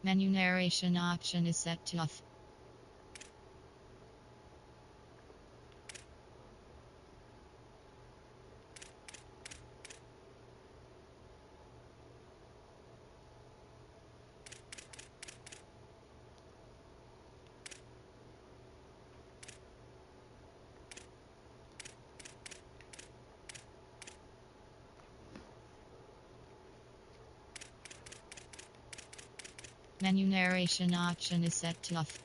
Menu narration option is set to off. Menu narration option is set to off.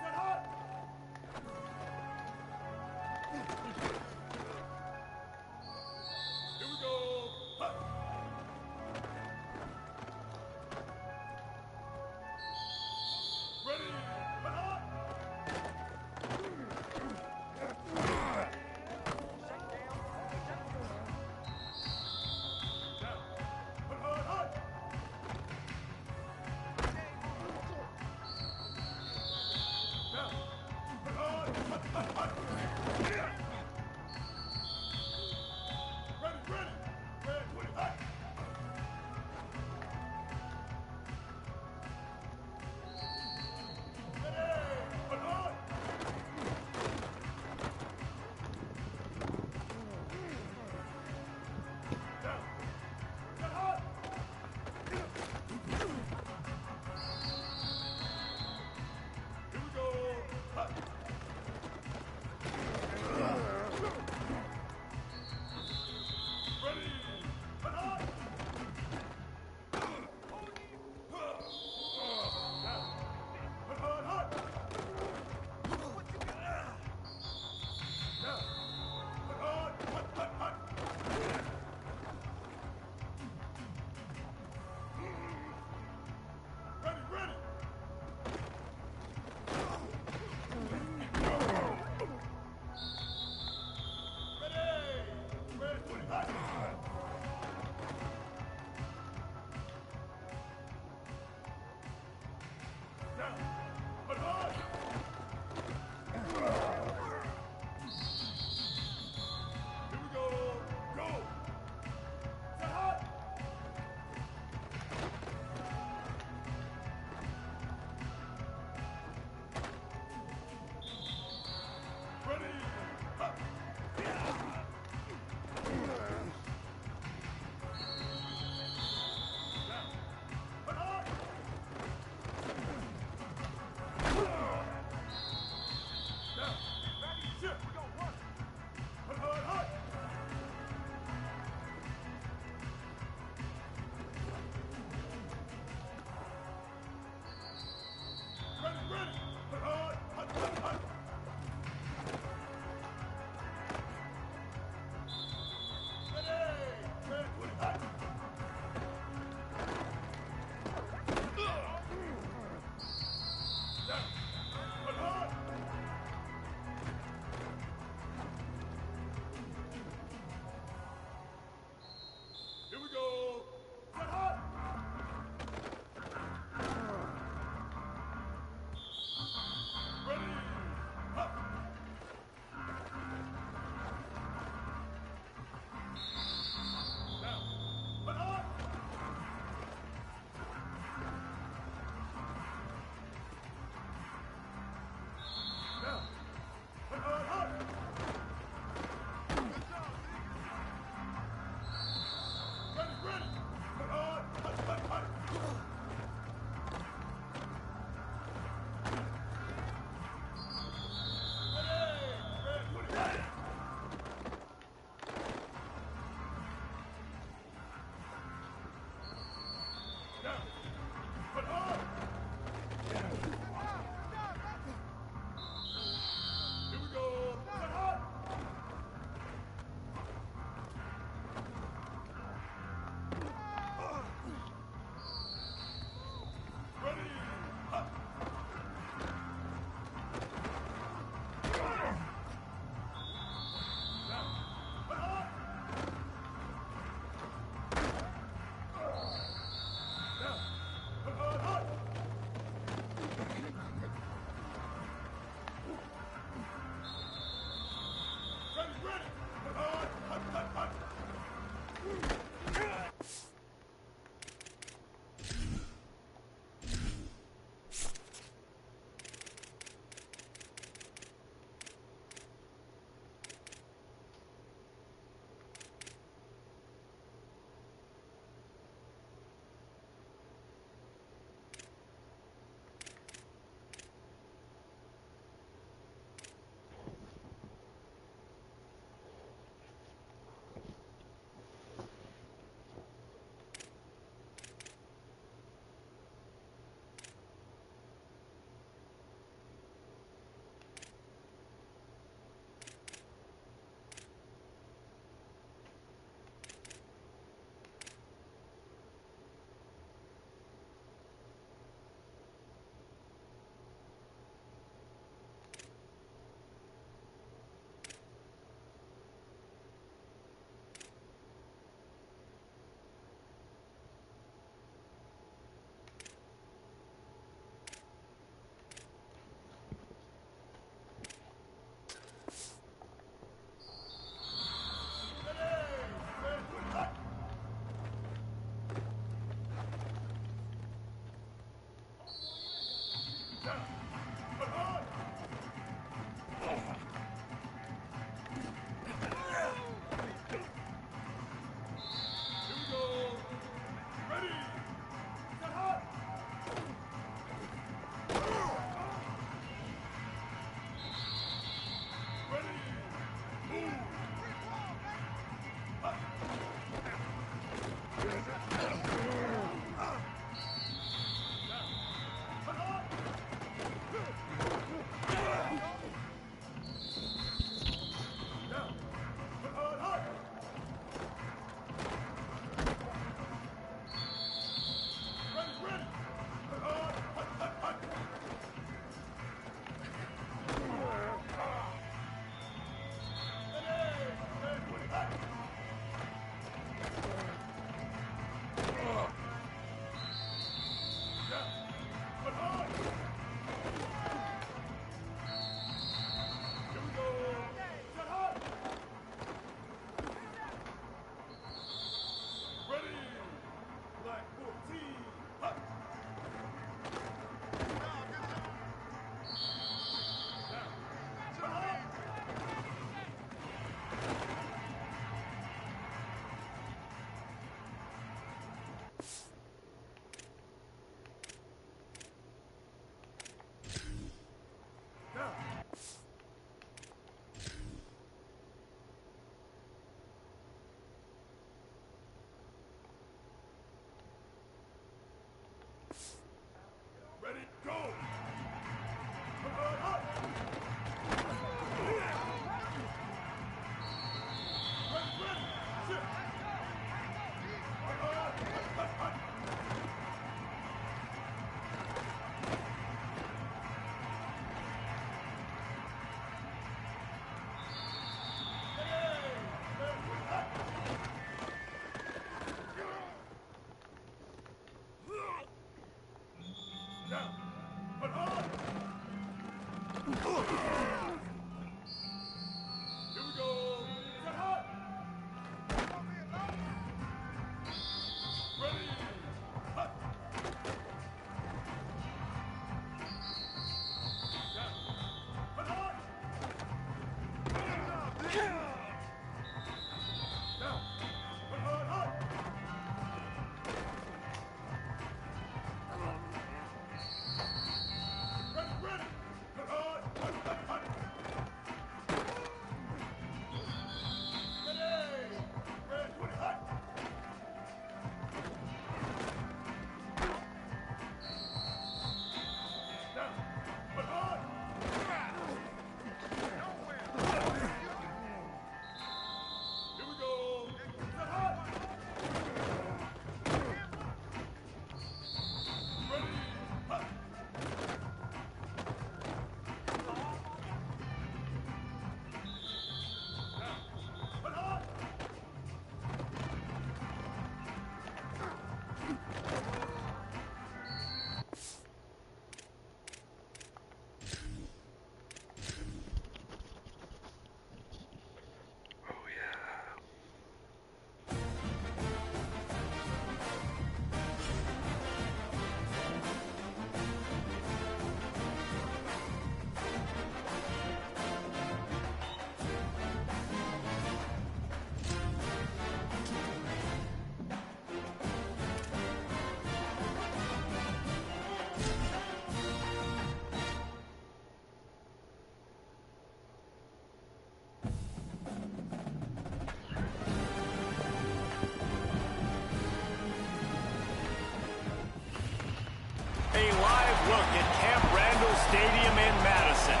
look at Camp Randall Stadium in Madison.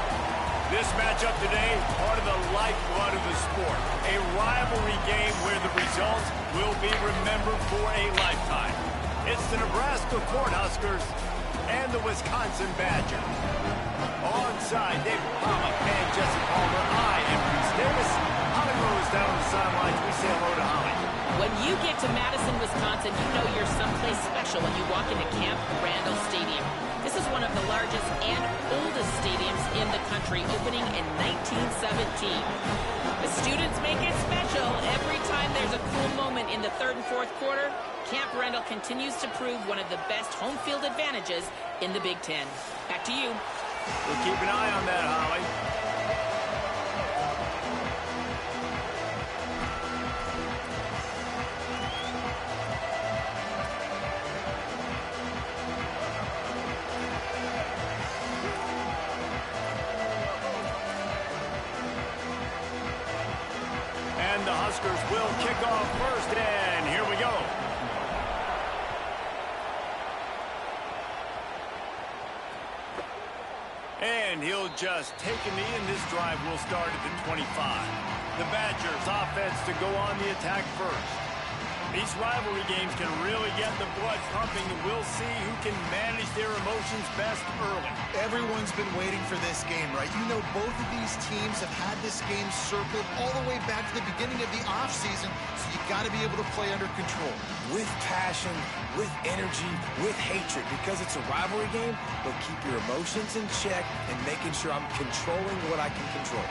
This matchup today, part of the lifeblood of the sport. A rivalry game where the results will be remembered for a lifetime. It's the Nebraska Cornhuskers and the Wisconsin Badgers. Alongside David Pollock and Jesse Palmer, I am Bruce Davis. Holly Rose down on the sidelines. We say hello to Holly. When you get to Madison, Wisconsin, you know you're someplace special when you walk into Camp Randall Stadium. This is one of the largest and oldest stadiums in the country, opening in 1917. The students make it special. Every time there's a cool moment in the third and fourth quarter, Camp Randall continues to prove one of the best home field advantages in the Big Ten. Back to you. We'll keep an eye on that, Holly. And the Huskers will kick off first, and here we go. And he'll just take a knee, and this drive will start at the 25. The Badgers offense to go on the attack first. These rivalry games can really get the blood pumping, and we'll see who can manage their emotions best early. Everyone's been waiting for this game, right? You know, both of these teams have had this game circled all the way back to the beginning of the offseason, so you got to be able to play under control. With passion, with energy, with hatred, because it's a rivalry game, but keep your emotions in check and making sure I'm controlling what I can control.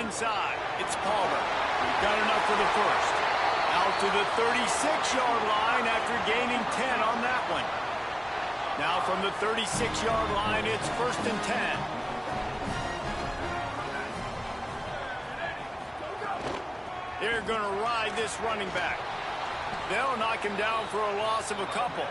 inside. It's Palmer. Got enough for the first. Out to the 36-yard line after gaining 10 on that one. Now from the 36-yard line, it's 1st and 10. They're going to ride this running back. They'll knock him down for a loss of a couple.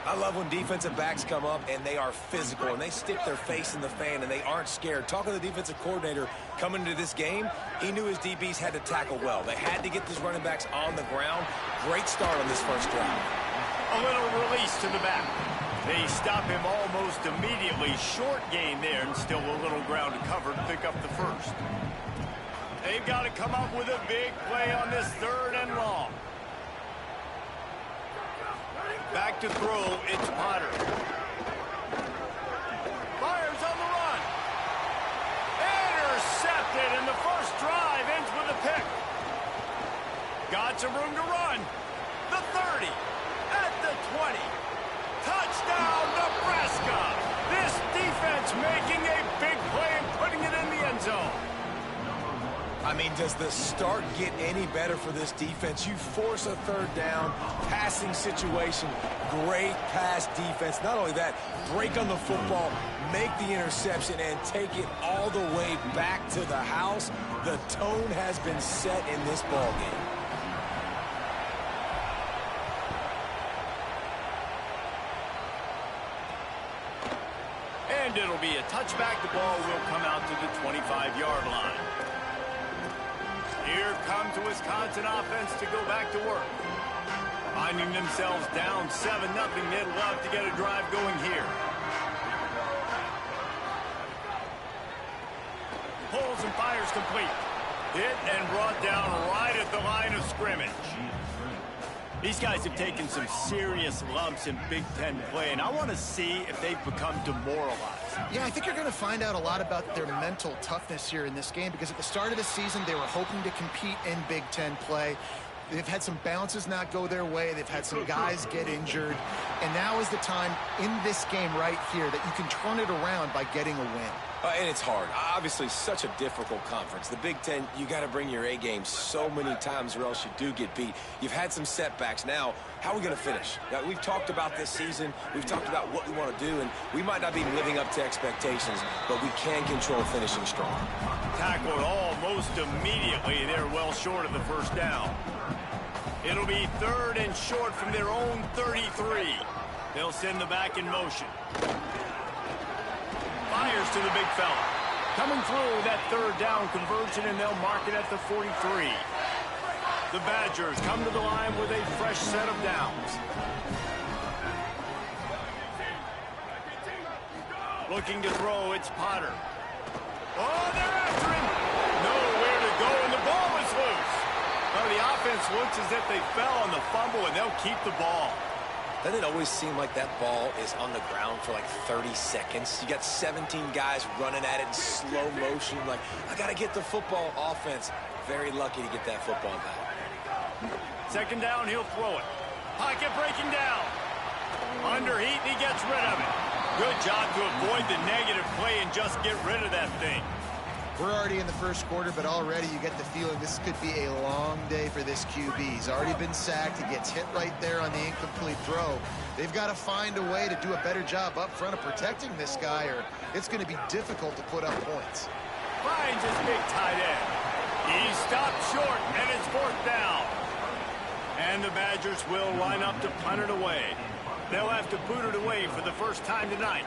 I love when defensive backs come up and they are physical and they stick their face in the fan and they aren't scared. Talking to the defensive coordinator coming into this game, he knew his DBs had to tackle well. They had to get these running backs on the ground. Great start on this first drive. A little release to the back. They stop him almost immediately. Short gain there and still a little ground to cover to pick up the first. They've got to come up with a big play on this 3rd and long. Back to throw, it's Potter. Fires on the run. Intercepted, and the first drive ends with a pick. Got some room to run. The 30, at the 20. Touchdown, Nebraska. This defense making a big play and putting it in the end zone. I mean, does the start get any better for this defense? You force a 3rd down, passing situation, great pass defense. Not only that, break on the football, make the interception, and take it all the way back to the house. The tone has been set in this ball game. And it'll be a touchback. The ball will come out to the 25-yard line. Here comes the Wisconsin offense to go back to work. Finding themselves down 7-0. They'd love to get a drive going here. Pulls and fires complete. Hit and brought down right at the line of scrimmage. These guys have taken some serious lumps in Big Ten play, and I want to see if they've become demoralized. Yeah, I think you're going to find out a lot about their mental toughness here in this game, because at the start of the season, they were hoping to compete in Big Ten play. They've had some bounces not go their way. They've had some guys get injured. And now is the time in this game right here that you can turn it around by getting a win. And it's hard. Obviously, such a difficult conference. The Big Ten, you got to bring your A game so many times or else you do get beat. You've had some setbacks. Now, how are we going to finish? Now, we've talked about this season. We've talked about what we want to do, and we might not be living up to expectations, but we can control finishing strong. Tackled almost immediately. They're well short of the first down. It'll be 3rd and short from their own 33. They'll send the back in motion. Fires to the big fella. Coming through that 3rd down conversion, and they'll mark it at the 43. The Badgers come to the line with a fresh set of downs. Looking to throw, it's Potter. Oh, they're after him. Nowhere to go, and the ball is loose. Well, the offense looks as if they fell on the fumble, and they'll keep the ball. Doesn't it always seem like that ball is on the ground for like 30 seconds? You got 17 guys running at it in slow motion. Like, I got to get the football. Offense, very lucky to get that football back. 2nd down, he'll throw it. Pocket breaking down. Under heat, and he gets rid of it. Good job to avoid the negative play and just get rid of that thing. We're already in the first quarter, but already you get the feeling this could be a long day for this QB. He's already been sacked. He gets hit right there on the incomplete throw. They've got to find a way to do a better job up front of protecting this guy, or it's going to be difficult to put up points. Finds his big tight end. He stopped short, and it's 4th down. And the Badgers will line up to punt it away. They'll have to boot it away for the first time tonight.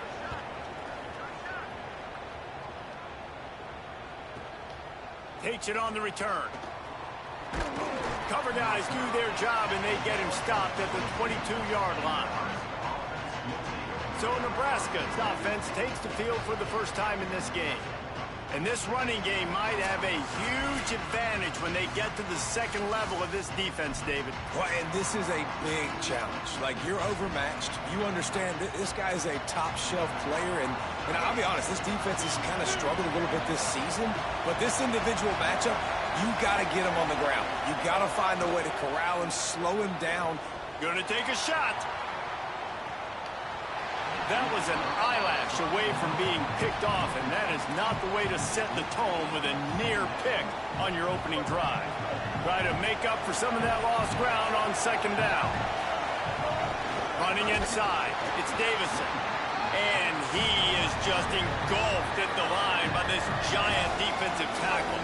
Takes it on the return. Cover guys do their job, and they get him stopped at the 22-yard line. So Nebraska's offense takes the field for the first time in this game. And this running game might have a huge advantage when they get to the 2nd level of this defense, David. Well, and this is a big challenge. Like, you're overmatched. You understand that this guy is a top-shelf player, and I'll be honest, this defense has kind of struggled a little bit this season, but this individual matchup, you got to get him on the ground. You got to find a way to corral him, slow him down. Gonna take a shot. That was an eyelash away from being picked off, and that is not the way to set the tone with a near pick on your opening drive. Try to make up for some of that lost ground on second down. Running inside, it's Davison. And he is just engulfed at the line by this giant defensive tackle.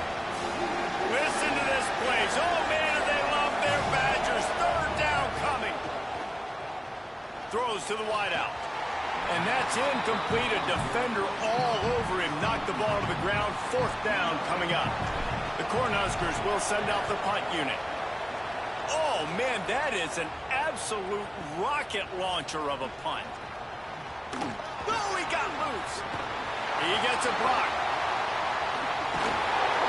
Listen to this place. Oh, man, do they love their Badgers. Third down coming. Throws to the wideout. And that's incomplete. A defender all over him. Knocked the ball to the ground. Fourth down coming up. The Cornhuskers will send out the punt unit. Oh, man, that is an absolute rocket launcher of a punt. Oh, he got loose. He gets a block.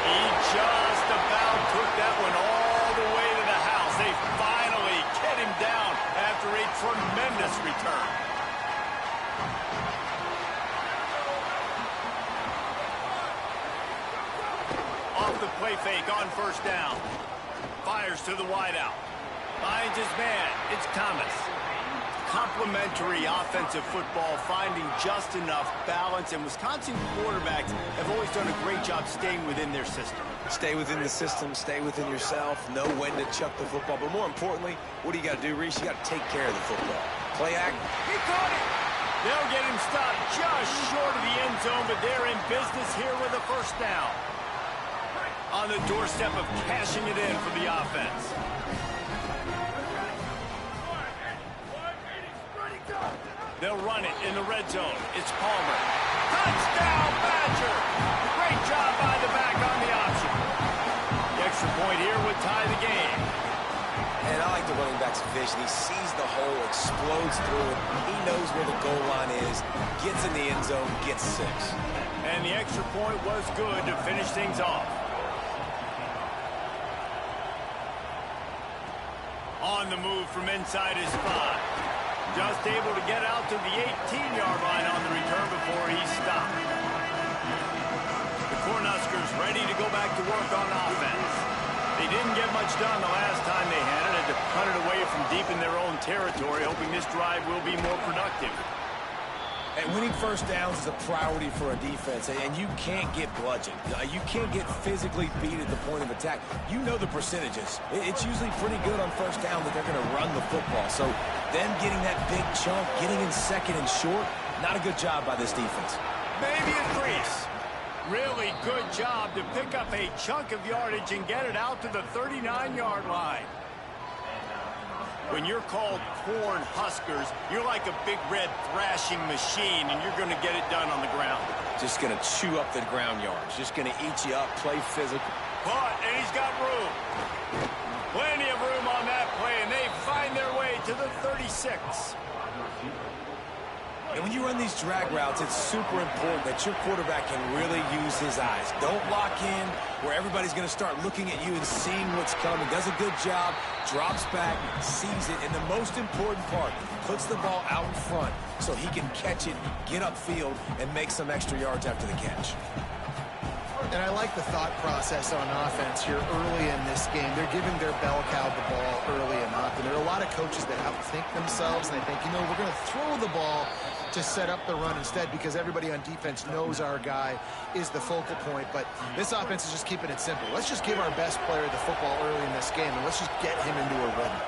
He just about took that one all the way to the house. They finally get him down after a tremendous return. Off the play fake on first down. Fires to the wideout. Finds his man. It's Thomas. Complementary offensive football, finding just enough balance, and Wisconsin quarterbacks have always done a great job staying within their system. Stay within the system, stay within yourself, know when to chuck the football. But more importantly, what do you got to do, Reese? You got to take care of the football. Play act. He caught it. They'll get him stopped just short of the end zone, but they're in business here with a first down. On the doorstep of cashing it in for the offense. They'll run it in the red zone. It's Palmer. Touchdown, Badger! Great job by the back on the option. The extra point here would tie the game. And I like the running back's vision. He sees the hole, explodes through it. He knows where the goal line is, gets in the end zone, gets 6. And the extra point was good to finish things off. On the move from inside his 5. Just able to get out to the 18-yard line on the return before he stopped. The Cornhuskers ready to go back to work on offense. They didn't get much done the last time they had it. Had to punt it away from deep in their own territory, hoping this drive will be more productive. And winning first downs is a priority for a defense, and you can't get bludgeoned. You can't get physically beat at the point of attack. You know the percentages. It's usually pretty good on first down that they're going to run the football. So them getting that big chunk, getting in second and short, not a good job by this defense. Maybe a crease. Really good job to pick up a chunk of yardage and get it out to the 39-yard line. When you're called Corn Huskers, you're like a big red thrashing machine, and you're going to get it done on the ground. Just going to chew up the ground yards. Just going to eat you up, play physical. But, and he's got room. Plenty of room on that play, and they find their way to the 36. And when you run these drag routes, it's super important that your quarterback can really use his eyes. Don't lock in where everybody's going to start looking at you and seeing what's coming. Does a good job, drops back, sees it, and the most important part, puts the ball out in front so he can catch it, get upfield, and make some extra yards after the catch. And I like the thought process on offense here early in this game. They're giving their bell cow the ball early enough. And there are a lot of coaches that outthink themselves, and they think, you know, we're going to throw the ball to set up the run instead because everybody on defense knows our guy is the focal point. But this offense is just keeping it simple. Let's just give our best player the football early in this game, and let's just get him into a rhythm.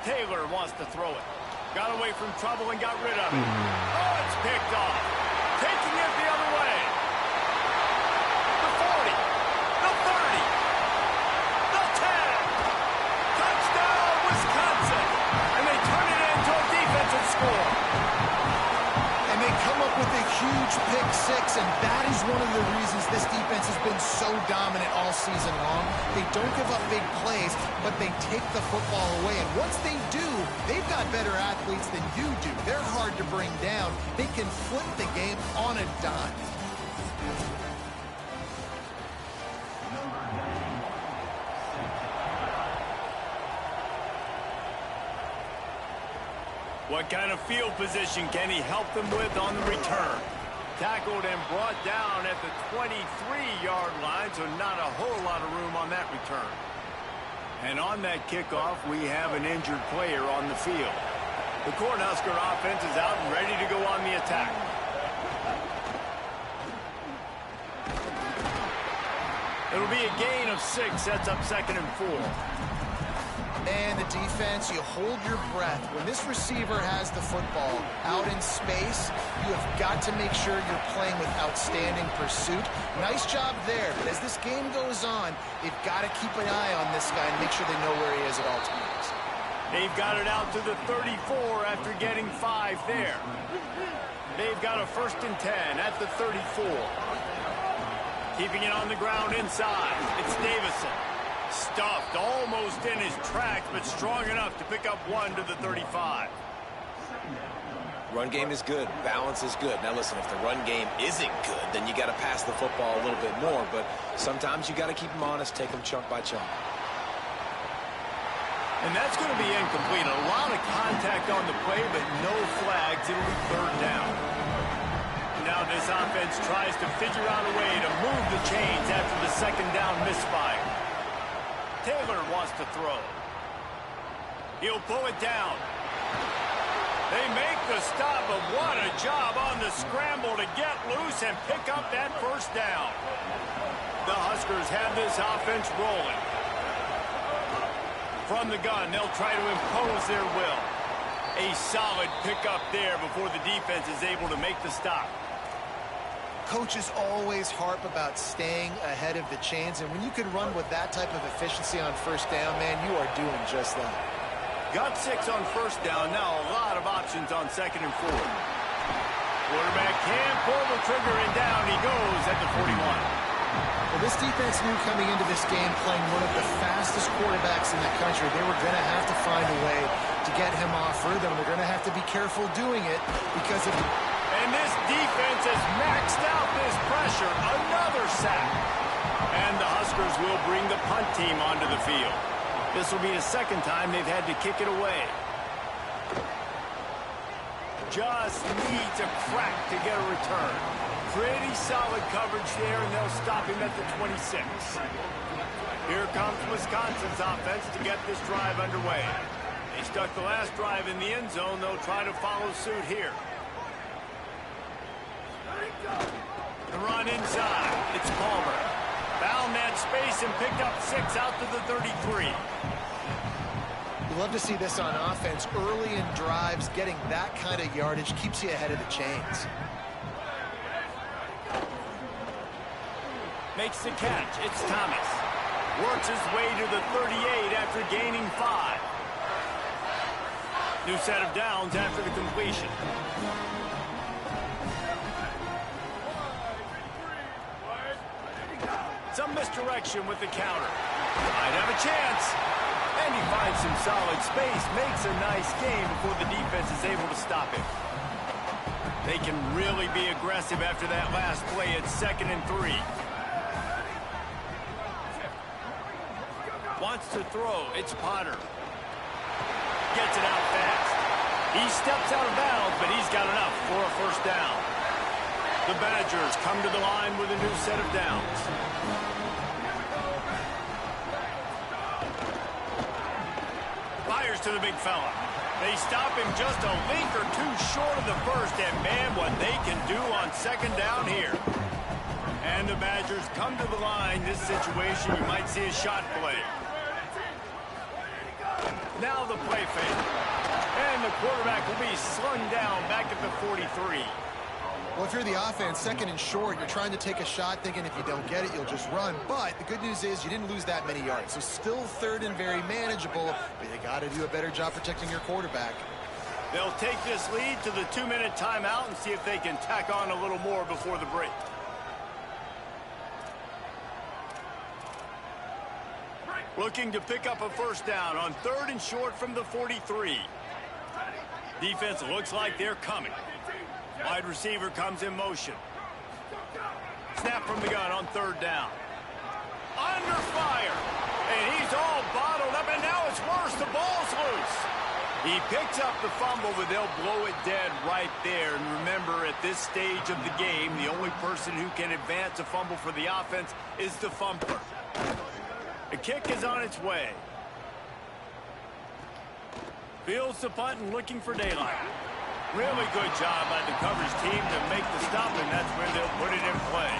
Taylor wants to throw it. Got away from trouble and got rid of it. Oh, it's picked off. Taking it the other way. The 40. The 30. The 10. Touchdown, Wisconsin. And they turn it into a defensive score. And they come up with a huge pick 6, and that is one of the reasons this defense has been so dominant all season long. They don't give up big plays, but they take the football away. And once they do, they've got better athletes than you do. They're hard to bring down. They can flip the game on a dime. What kind of field position can he help them with on the return? Tackled and brought down at the 23-yard line, so not a whole lot of room on that return. And on that kickoff, we have an injured player on the field. The Cornhusker offense is out and ready to go on the attack. It'll be a gain of 6, sets up 2nd and 4. And the defense, you hold your breath. When this receiver has the football out in space, you have got to make sure you're playing with outstanding pursuit. Nice job there, but as this game goes on, they've got to keep an eye on this guy and make sure they know where he is at all times. They've got it out to the 34 after getting 5 there. They've got a 1st and 10 at the 34. Keeping it on the ground inside. It's Davison. Stuffed almost in his tracks, but strong enough to pick up 1 to the 35. Run game is good. Balance is good. Now listen, if the run game isn't good, then you got to pass the football a little bit more. But sometimes you got to keep them honest, take them chunk by chunk. And that's going to be incomplete. A lot of contact on the play, but no flags. It'll be 3rd down. Now this offense tries to figure out a way to move the chains after the 2nd down misfire. Taylor wants to throw. He'll pull it down. They make the stop, but what a job on the scramble to get loose and pick up that 1st down. The Huskers have this offense rolling. From the gun, they'll try to impose their will. A solid pickup there before the defense is able to make the stop. Coaches always harp about staying ahead of the chains, and when you can run with that type of efficiency on 1st down, man, you are doing just that. Got 6 on 1st down. Now a lot of options on 2nd and 4. Quarterback can't pull the trigger, and down he goes at the 41. Well, this defense knew coming into this game, playing one of the fastest quarterbacks in the country, they were going to have to find a way to get him off rhythm. They're going to have to be careful doing it because of... And this defense has maxed out this pressure. Another sack. And the Huskers will bring the punt team onto the field. This will be the 2nd time they've had to kick it away. Just needs a crack to get a return. Pretty solid coverage there, and they'll stop him at the 26. Here comes Wisconsin's offense to get this drive underway. They stuck the last drive in the end zone. They'll try to follow suit here. The run inside. It's Palmer. Found that space and picked up 6 out to the 33. You love to see this on offense. Early in drives, getting that kind of yardage keeps you ahead of the chains. Makes the catch. It's Thomas. Works his way to the 38 after gaining 5. New set of downs after the completion. Some misdirection with the counter. Might have a chance. And he finds some solid space. Makes a nice game before the defense is able to stop him. They can really be aggressive after that last play. It's 2nd and 3. Wants to throw. It's Potter. Gets it out fast. He steps out of bounds, but he's got enough for a 1st down. The Badgers come to the line with a new set of downs. Fires to the big fella. They stop him just a link or 2 short of the 1st, and man, what they can do on 2nd down here. And the Badgers come to the line. This situation, you might see a shot play. Now the play fake. And the quarterback will be slung down back at the 43. Well, if you're the offense, 2nd and short, you're trying to take a shot thinking if you don't get it, you'll just run. But the good news is you didn't lose that many yards. So still 3rd and very manageable, but you got to do a better job protecting your quarterback. They'll take this lead to the 2-minute timeout and see if they can tack on a little more before the break. Looking to pick up a 1st down on 3rd and short from the 43. Defense looks like they're coming. Wide receiver comes in motion. Snap from the gun on 3rd down. Under fire. And he's all bottled up, and now it's worse. The ball's loose. He picks up the fumble, but they'll blow it dead right there. And remember, at this stage of the game, the only person who can advance a fumble for the offense is the fumbler. The kick is on its way. Fields the punt and looking for daylight. Really good job by the coverage team to make the stop, and that's where they'll put it in play.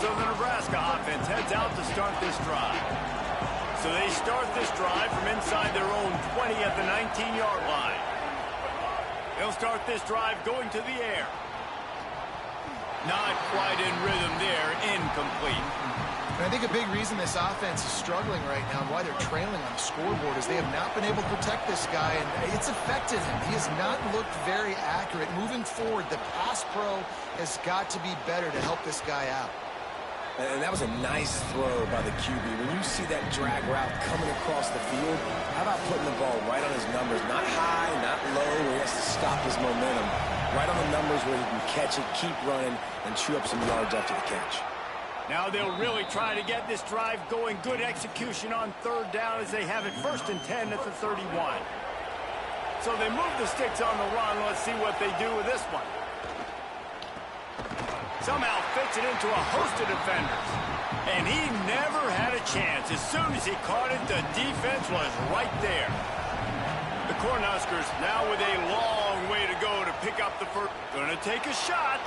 So the Nebraska offense heads out to start this drive. So they start this drive from inside their own 20 at the 19-yard line. They'll start this drive going to the air. Not quite in rhythm there, incomplete. And I think a big reason this offense is struggling right now and why they're trailing on the scoreboard is they have not been able to protect this guy, and it's affected him. He has not looked very accurate. Moving forward, the pass pro has got to be better to help this guy out. And that was a nice throw by the QB. When you see that drag route coming across the field, how about putting the ball right on his numbers? Not high, not low, where he has to stop his momentum. Right on the numbers where he can catch it, keep running, and chew up some yards after the catch. Now they'll really try to get this drive going. Good execution on third down as they have it 1st and 10 at the 31. So they move the sticks on the run. Let's see what they do with this one. Somehow fits it into a host of defenders. And he never had a chance. As soon as he caught it, the defense was right there. The Cornhuskers now with a long way to go to pick up the first. Gonna take a shot.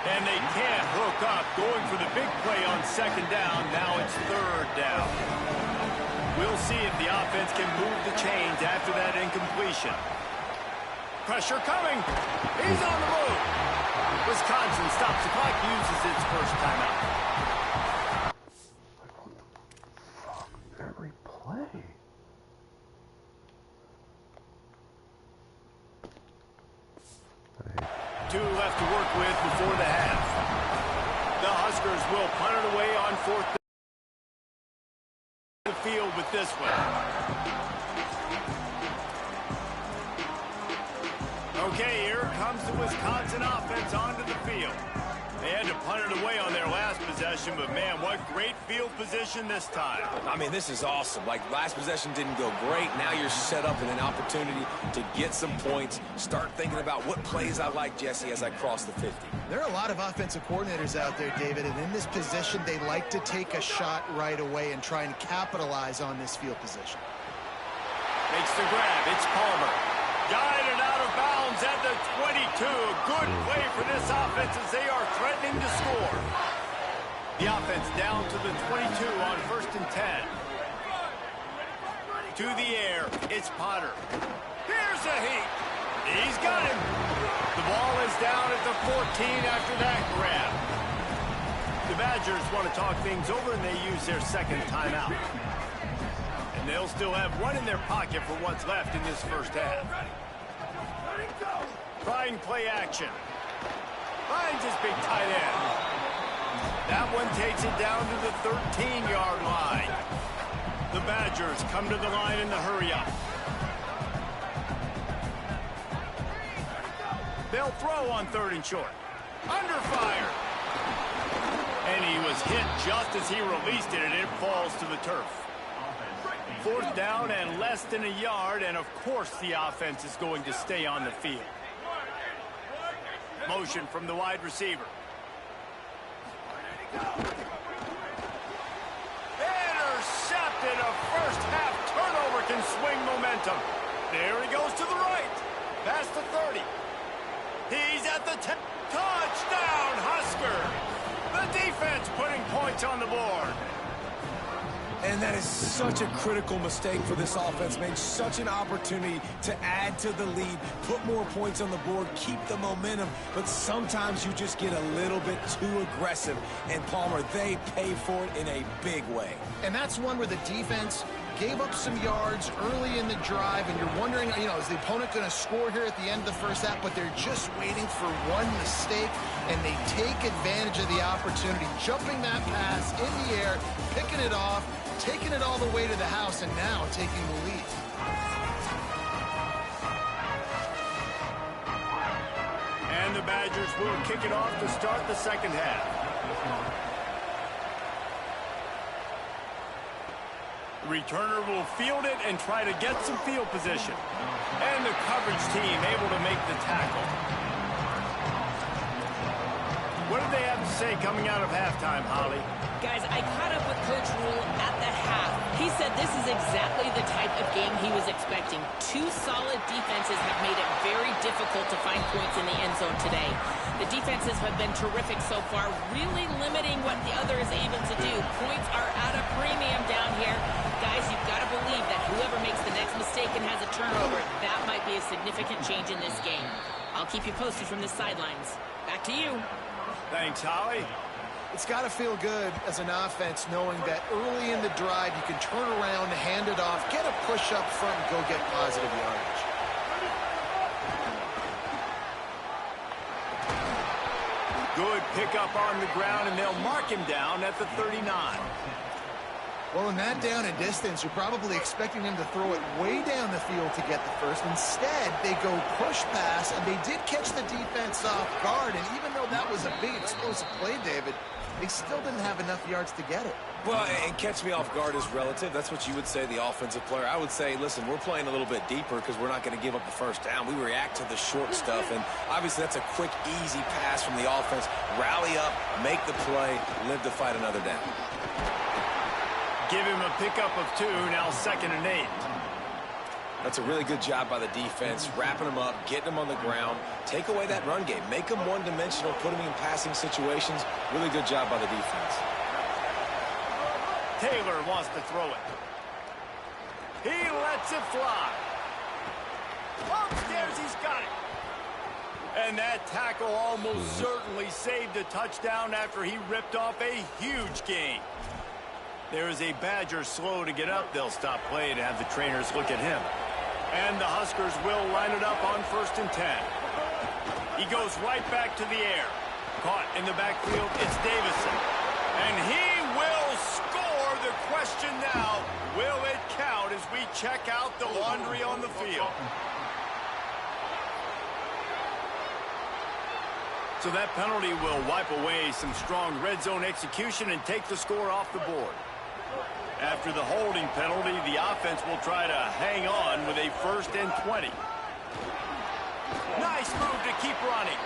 And they can't hook up, going for the big play on 2nd down. Now it's 3rd down. We'll see if the offense can move the chains after that incompletion. Pressure coming. He's on the move. Wisconsin stops the clock, uses its first timeout. Every play. Two left to work with before the half. The Huskers will punt it away on 4th down. The field with this one. Okay, here comes the Wisconsin offense onto the field. They had to punt it away on their last possession, but man, what great field position this time. I mean, this is awesome. Like, last possession didn't go great. Now you're set up with an opportunity to get some points. Start thinking about what plays I like, Jesse, as I cross the 50. There are a lot of offensive coordinators out there, David, and in this position, they like to take a shot right away and try and capitalize on this field position. Makes the grab. It's Palmer. Guided out of bounds at the 22. Good play for this offense as they are threatening to score. The offense down to the 22 on 1st and 10. To the air, it's Potter. Here's a heat. He's got him. The ball is down at the 14 after that grab. The Badgers want to talk things over, and they use their 2nd timeout. And they'll still have one in their pocket for what's left in this first half. Trying play action. Finds his big tight end. That one takes it down to the 13-yard line. The Badgers come to the line in the hurry-up. They'll throw on 3rd and short. Under fire. And he was hit just as he released it, and it falls to the turf. 4th down and less than a yard, and of course the offense is going to stay on the field. Motion from the wide receiver. Intercepted. A first half turnover can swing momentum. There he goes to the right. Past the 30. He's at the 10. Touchdown, Husker. The defense putting points on the board. And that is such a critical mistake for this offense, man. Such an opportunity to add to the lead, put more points on the board, keep the momentum. But sometimes you just get a little bit too aggressive. And Palmer, they pay for it in a big way. And that's one where the defense gave up some yards early in the drive, and you're wondering, is the opponent going to score here at the end of the first half? But they're just waiting for one mistake, and they take advantage of the opportunity, jumping that pass in the air, picking it off, taking it all the way to the house, and now taking the lead. And the Badgers will kick it off to start the second half. The returner will field it and try to get some field position. And the coverage team able to make the tackle. What did they have to say coming out of halftime, Holly? Guys, I caught up with Coach Rule at the half. He said this is exactly the type of game he was expecting. Two solid defenses have made it very difficult to find points in the end zone today. The defenses have been terrific so far, really limiting what the other is able to do. Points are at a premium down here. Guys, you've got to believe that whoever makes the next mistake and has a turnover, that might be a significant change in this game. I'll keep you posted from the sidelines. Back to you. Thanks, Holly. It's got to feel good as an offense knowing that early in the drive you can turn around, hand it off, get a push up front, and go get positive yardage. Good pickup on the ground, and they'll mark him down at the 39. Well, in that down and distance, you're probably expecting him to throw it way down the field to get the first. Instead, they go push pass, and they did catch the defense off guard. And even though that was a big explosive play, David, they still didn't have enough yards to get it. Well, and catch me off guard is relative. That's what you would say, the offensive player. I would say, listen, we're playing a little bit deeper because we're not going to give up the first down. We react to the short stuff, and obviously that's a quick, easy pass from the offense. Rally up, make the play, live to fight another down. Give him a pickup of 2, now 2nd and 8. That's a really good job by the defense, wrapping them up, getting them on the ground. Take away that run game. Make them one-dimensional, put them in passing situations. Really good job by the defense. Taylor wants to throw it. He lets it fly. Upstairs, he's got it. And that tackle almost certainly saved a touchdown after he ripped off a huge gain. There is a Badger slow to get up. They'll stop play to have the trainers look at him. And the Huskers will line it up on 1st and 10. He goes right back to the air. Caught in the backfield, it's Davison. And he will score. The question now, will it count as we check out the laundry on the field? So that penalty will wipe away some strong red zone execution and take the score off the board. After the holding penalty, the offense will try to hang on with a 1st and 20. Nice move to keep running.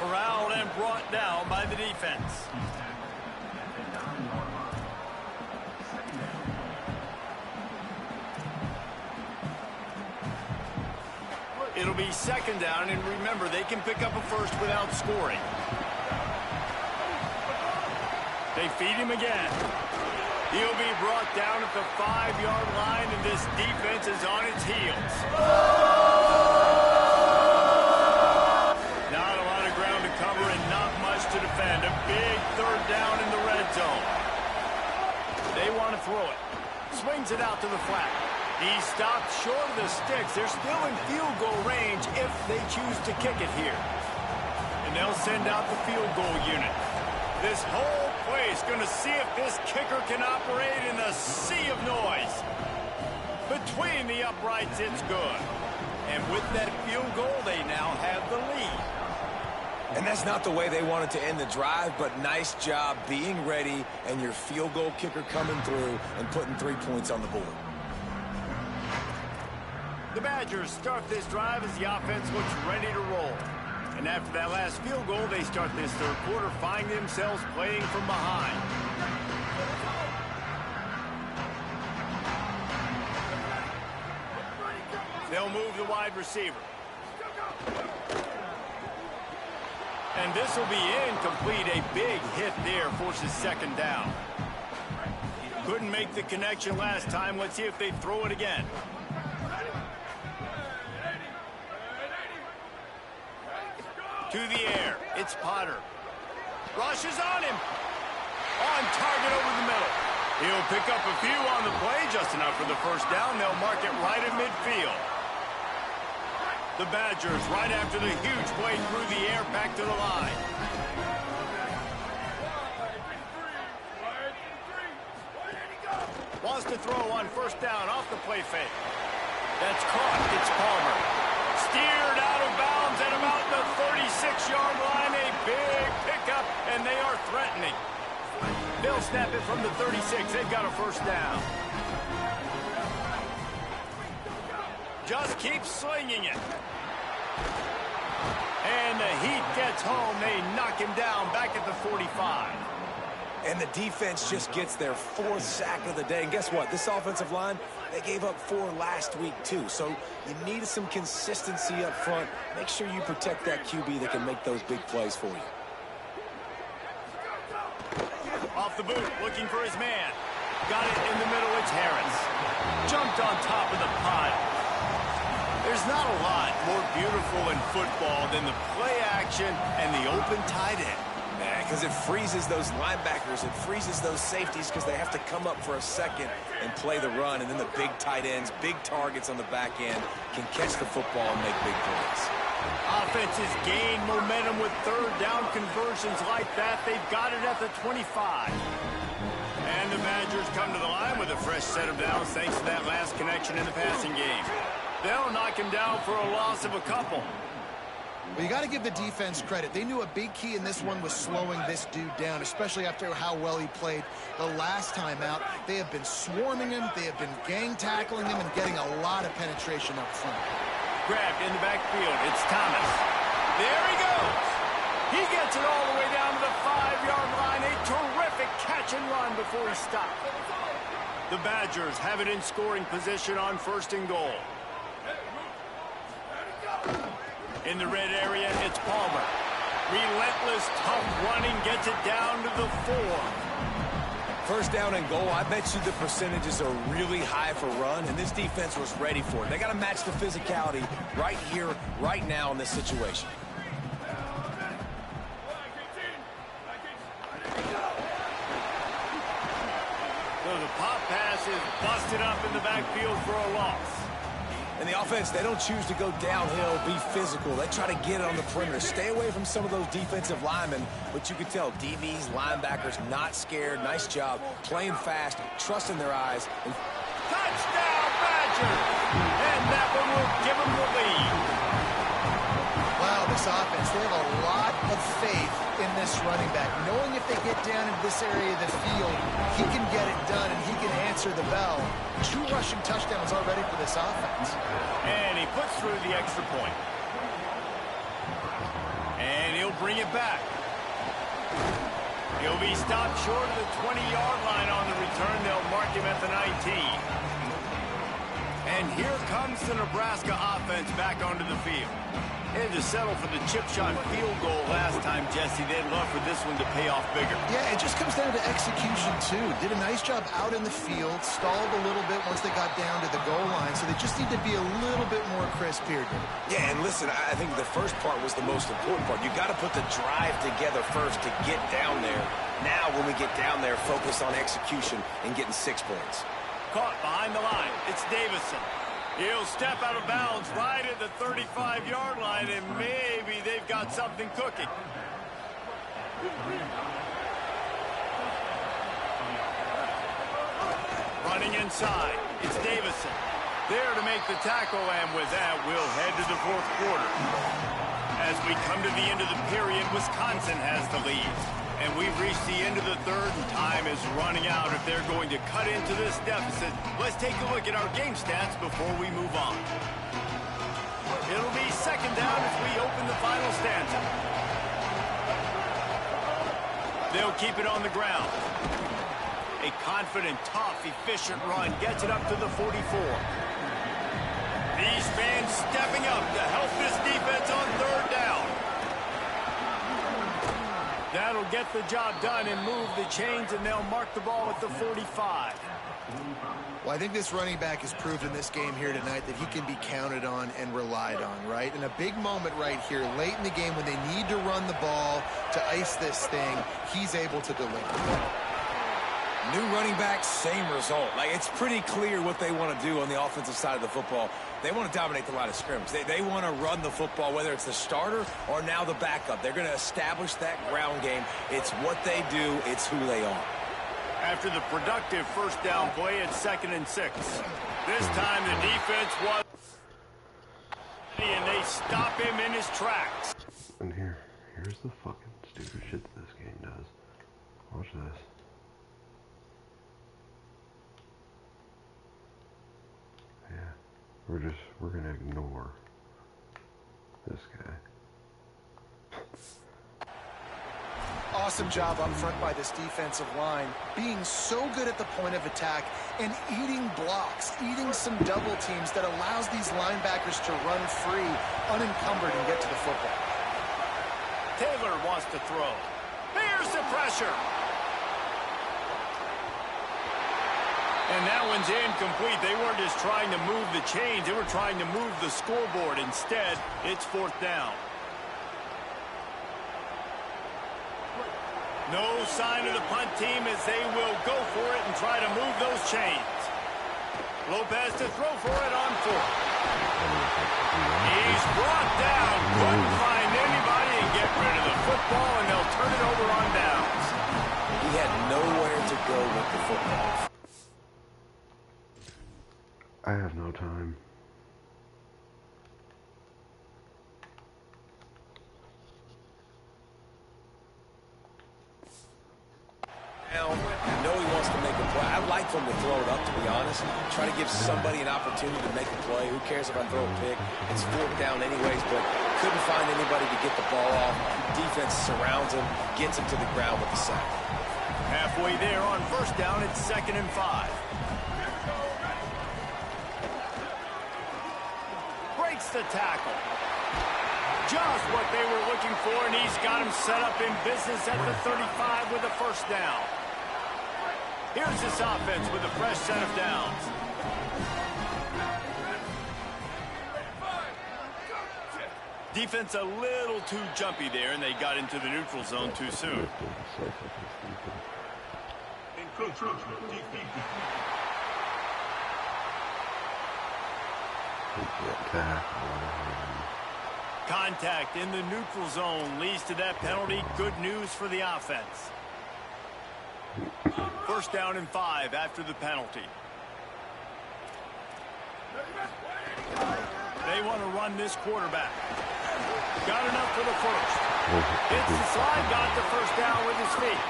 Corralled and brought down by the defense. It'll be 2nd down, and remember, they can pick up a first without scoring. They feed him again. He'll be brought down at the 5-yard line, and this defense is on its heels. Not a lot of ground to cover and not much to defend. A big 3rd down in the red zone. They want to throw it. Swings it out to the flat. He stopped short of the sticks. They're still in field goal range if they choose to kick it here. And they'll send out the field goal unit. This whole place going to see if this kicker can operate in the sea of noise. Between the uprights, it's good. And with that field goal, they now have the lead. And that's not the way they wanted to end the drive, but nice job being ready and your field goal kicker coming through and putting 3 points on the board. The Badgers start this drive as the offense looks ready to roll. And after that last field goal, they start this 3rd quarter, finding themselves playing from behind. They'll move the wide receiver. And this will be incomplete. A big hit there forces 2nd down. Couldn't make the connection last time. Let's see if they throw it again. To the air, it's Potter. Rushes on him. On target over the middle. He'll pick up a few on the play, just enough for the 1st down. They'll mark it right at midfield. The Badgers, right after the huge play through the air, back to the line. Wants to throw on 1st down off the play fake. That's caught. It's Palmer. Steered out of bounds at about the 36-yard line. A big pickup, and they are threatening. They'll snap it from the 36. They've got a 1st down. Just keep slinging it. And the Heat gets home. They knock him down back at the 45. And the defense just gets their 4th sack of the day. And guess what? This offensive line, they gave up 4 last week too. So you need some consistency up front. Make sure you protect that QB that can make those big plays for you. Off the boot, looking for his man. Got it in the middle, it's Harris. Jumped on top of the pile. There's not a lot more beautiful in football than the play action and the open tight end. Because it freezes those linebackers, it freezes those safeties because they have to come up for a second and play the run, and then the big tight ends, big targets on the back end can catch the football and make big plays. Offenses gain momentum with third down conversions like that. They've got it at the 25. And the Badgers come to the line with a fresh set of downs thanks to that last connection in the passing game. They'll knock him down for a loss of a couple. Well, you got to give the defense credit. They knew a big key in this one was slowing this dude down, especially after how well he played the last time out. They have been swarming him. They have been gang tackling him and getting a lot of penetration up front. Grabbed in the backfield. It's Thomas. There he goes. He gets it all the way down to the 5-yard line. A terrific catch and run before he stopped. The Badgers have it in scoring position on 1st and goal. In the red area, it's Palmer. Relentless, tough running, gets it down to the 4. 1st down and goal, I bet you the percentages are really high for run, and this defense was ready for it. They got to match the physicality right here, right now in this situation. So the pop pass is busted up in the backfield for a loss. And the offense, they don't choose to go downhill, be physical. They try to get it on the perimeter. Stay away from some of those defensive linemen, but you can tell DBs, linebackers, not scared. Nice job, playing fast, trusting their eyes. And Touchdown, Badgers! And that one will give them the lead. Wow, this offense, they have a lot of faith in this running back, knowing if they get down into this area of the field, he can get it done and he can answer the bell. 2 rushing touchdowns already for this offense. And he puts through the extra point. And he'll bring it back. He'll be stopped short of the 20-yard line on the return. They'll mark him at the 19. And here comes the Nebraska offense back onto the field. They had to settle for the chip shot field goal last time, Jesse. They'd love for this one to pay off bigger. Yeah, it just comes down to execution, too. Did a nice job out in the field, stalled a little bit once they got down to the goal line, so they just need to be a little bit more crisp here. yeah, and listen, I think the first part was the most important part. You got to put the drive together first to get down there. Now, when we get down there, focus on execution and getting 6 points. Caught behind the line. It's Davison. He'll step out of bounds right at the 35-yard line, and maybe they've got something cooking. Running inside, it's Davison. There to make the tackle, and with that, we'll head to the 4th quarter. As we come to the end of the period, Wisconsin has the lead. And we've reached the end of the 3rd, and time is running out if they're going to cut into this deficit. Let's take a look at our game stats before we move on. It'll be 2nd down as we open the final stanza. They'll keep it on the ground. A confident, tough, efficient run gets it up to the 44. These fans stepping up to help this defense on 3rd down. That'll get the job done and move the chains, and they'll mark the ball at the 45. Well, I think this running back has proved in this game here tonight that he can be counted on and relied on, right? In a big moment right here, late in the game when they need to run the ball to ice this thing, he's able to deliver. New running back, same result. Like, it's pretty clear what they want to do on the offensive side of the football. They want to dominate the line of scrimmage. They want to run the football, whether it's the starter or now the backup. They're going to establish that ground game. It's what they do. It's who they are. After the productive 1st down play, it's 2nd and 6. This time the defense was, and they stop him in his tracks. And here's the fucking stupid shit that this game does. Watch this. Yeah, we're gonna ignore this guy. awesome job up front by this defensive line, being so good at the point of attack and eating blocks, eating some double teams that allows these linebackers to run free, unencumbered, and get to the football. Taylor wants to throw. Here's the pressure. And that one's incomplete. They weren't just trying to move the chains. They were trying to move the scoreboard. Instead, it's 4th down. No sign of the punt team as they will go for it and try to move those chains. Lopez to throw for it on 4th. He's brought down. Couldn't find anybody and get rid of the football, and they'll turn it over on downs. He had nowhere to go with the football. I have no time. Now, you know he wants to make a play. I'd like for him to throw it up, to be honest. Try to give somebody an opportunity to make a play. Who cares if I throw a pick? It's 4th down anyways, but couldn't find anybody to get the ball off. Defense surrounds him, gets him to the ground with the sack. Halfway there on 1st down, it's 2nd and 5. Breaks the tackle. Just what they were looking for, and he's got him set up in business at the 35 with a 1st down. Here's this offense with a fresh set of downs. Defense a little too jumpy there, and they got into the neutral zone too soon. Contact in the neutral zone leads to that penalty. Good news for the offense. 1st down and 5 after the penalty. They want to run this quarterback. Got enough for the 1st. It's the slide, got the 1st down with his feet.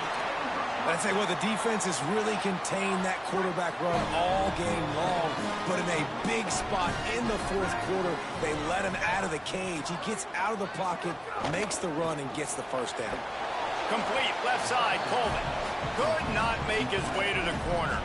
I'd say, well, the defense has really contained that quarterback run all game long, but in a big spot in the 4th quarter, they let him out of the cage. He gets out of the pocket, makes the run, and gets the 1st down. Complete left side, Coleman. Could not make his way to the corner.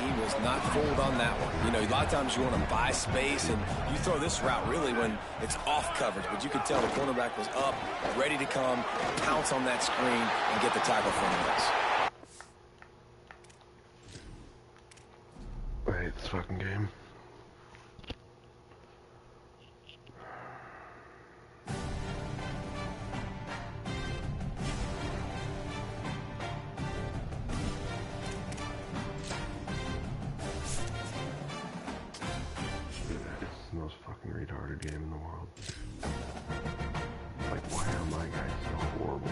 He was not fooled on that one. You know, a lot of times you want to buy space, and you throw this route really when it's off coverage. But you could tell the cornerback was up, ready to come, pounce on that screen, and get the tackle for him. I hate this fucking game. It's the most fucking retarded game in the world. Like, why are my guys so horrible?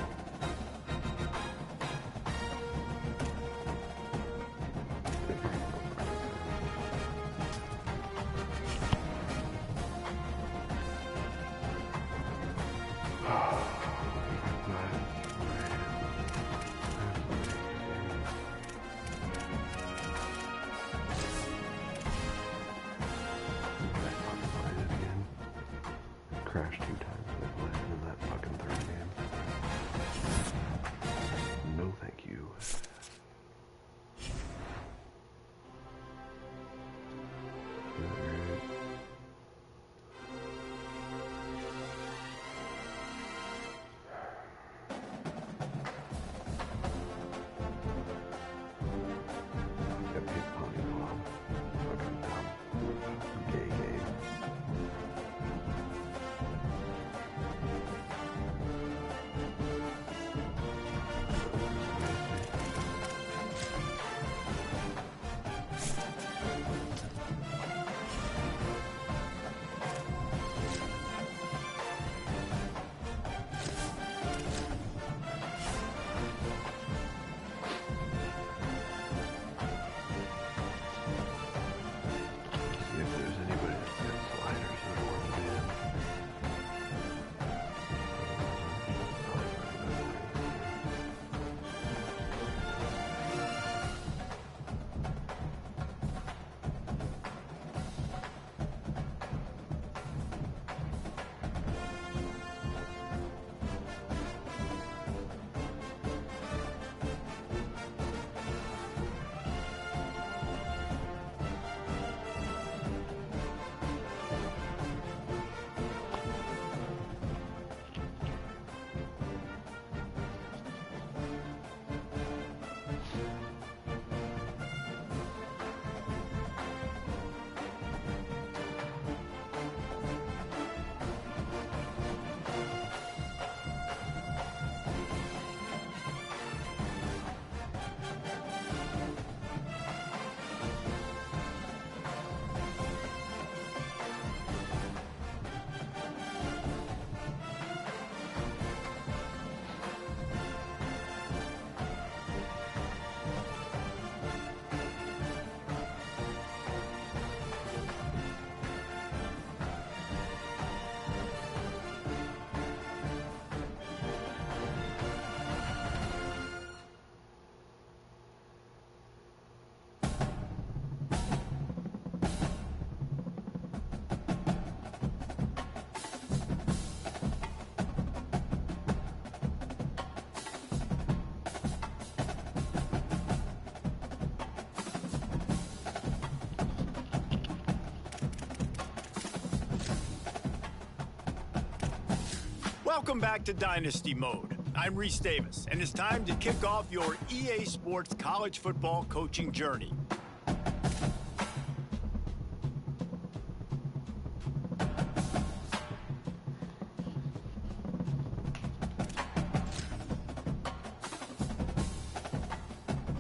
Welcome back to Dynasty Mode. I'm Reese Davis, and it's time to kick off your EA Sports college football coaching journey.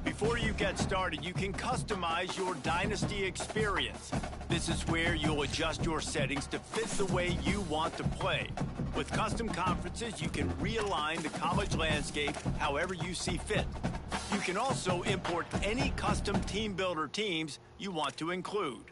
Before you get started, you can customize your Dynasty experience. This is where you'll adjust your settings to fit the way you want to play. With custom conferences, you can realign the college landscape however you see fit. You can also import any custom team builder teams you want to include.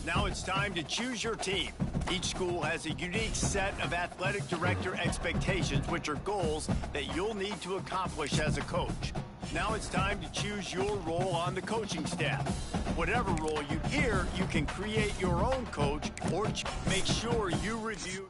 Now it's time to choose your team. Each school has a unique set of athletic director expectations, which are goals that you'll need to accomplish as a coach. Now it's time to choose your role on the coaching staff. Whatever role you hear, you can create your own coach or make sure you review.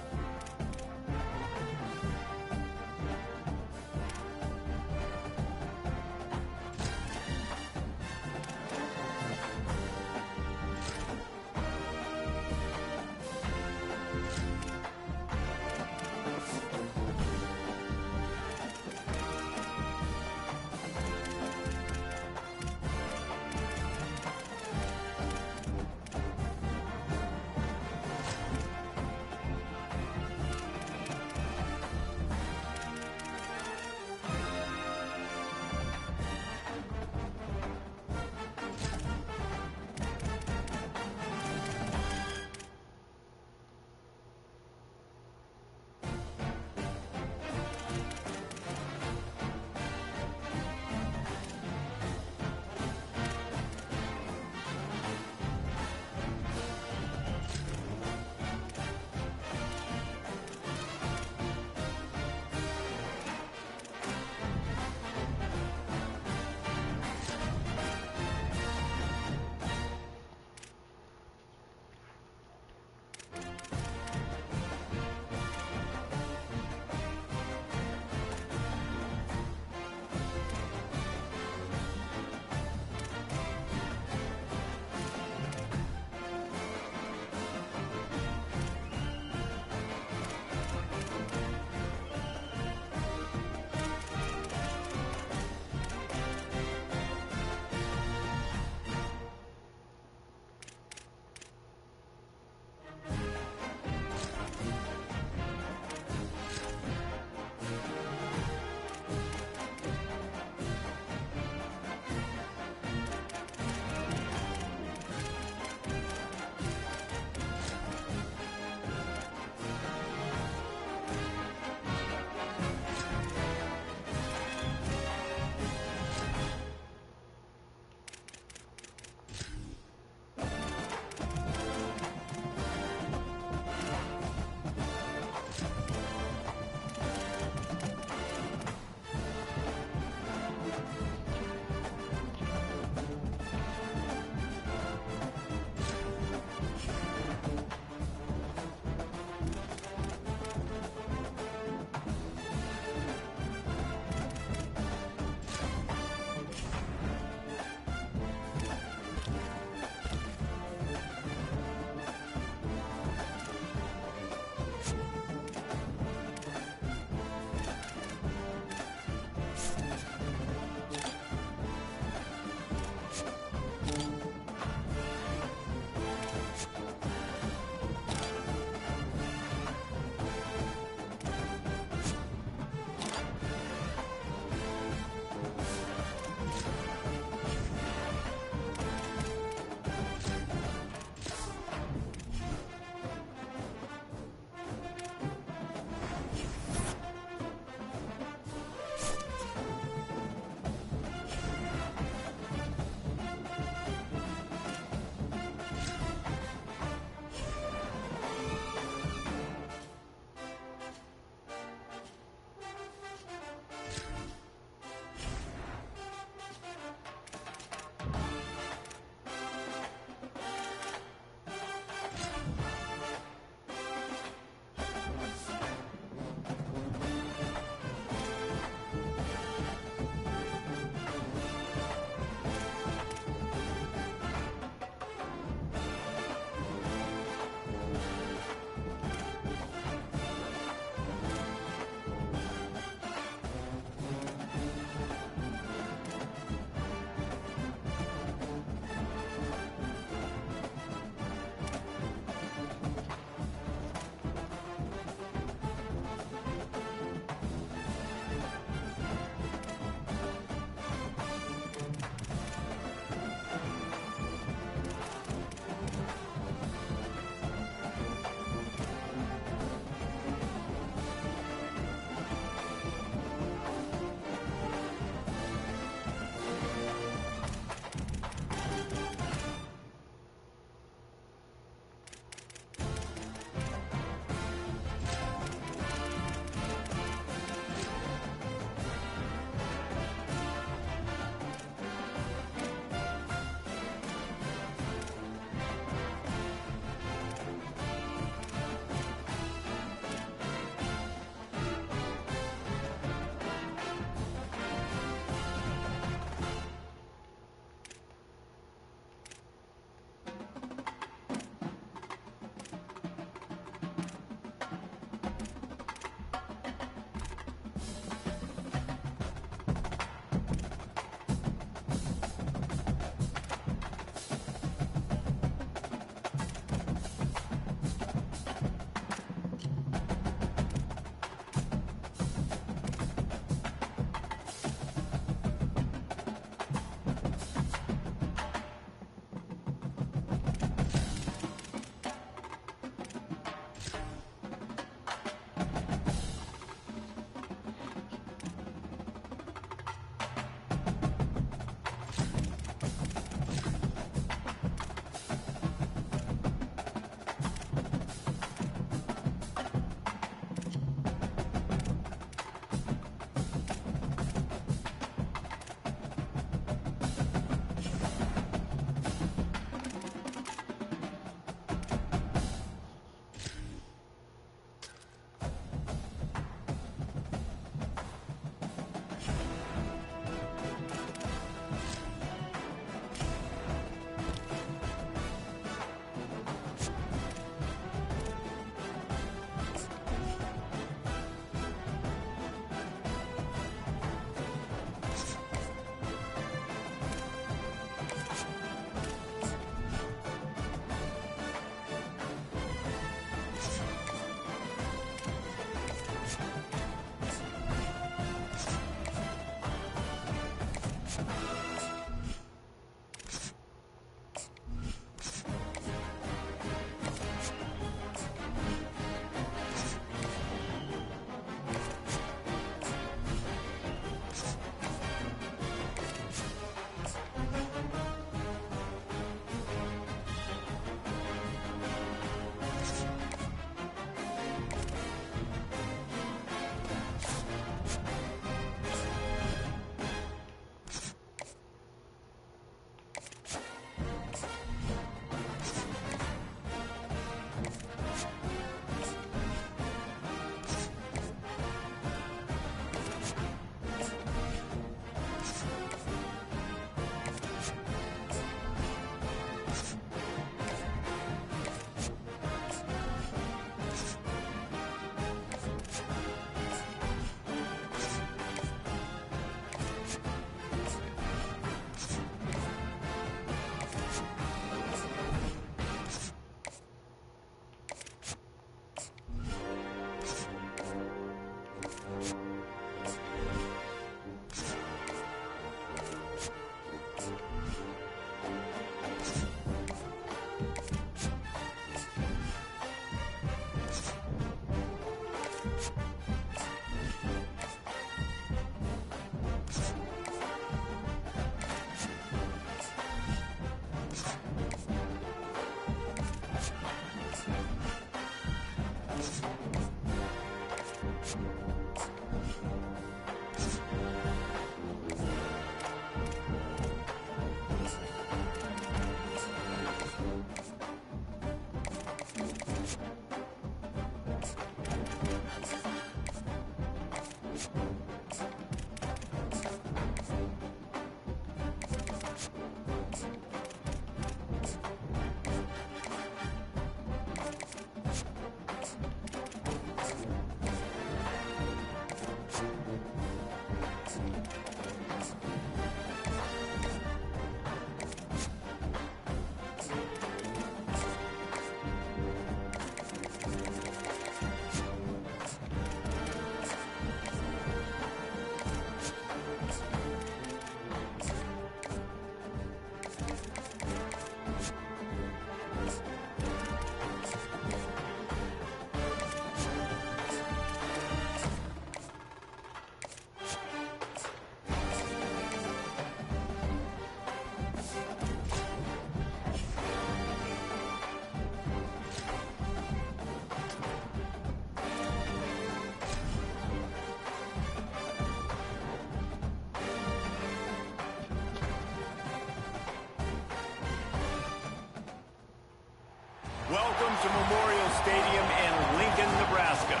Welcome to Memorial Stadium in Lincoln, Nebraska.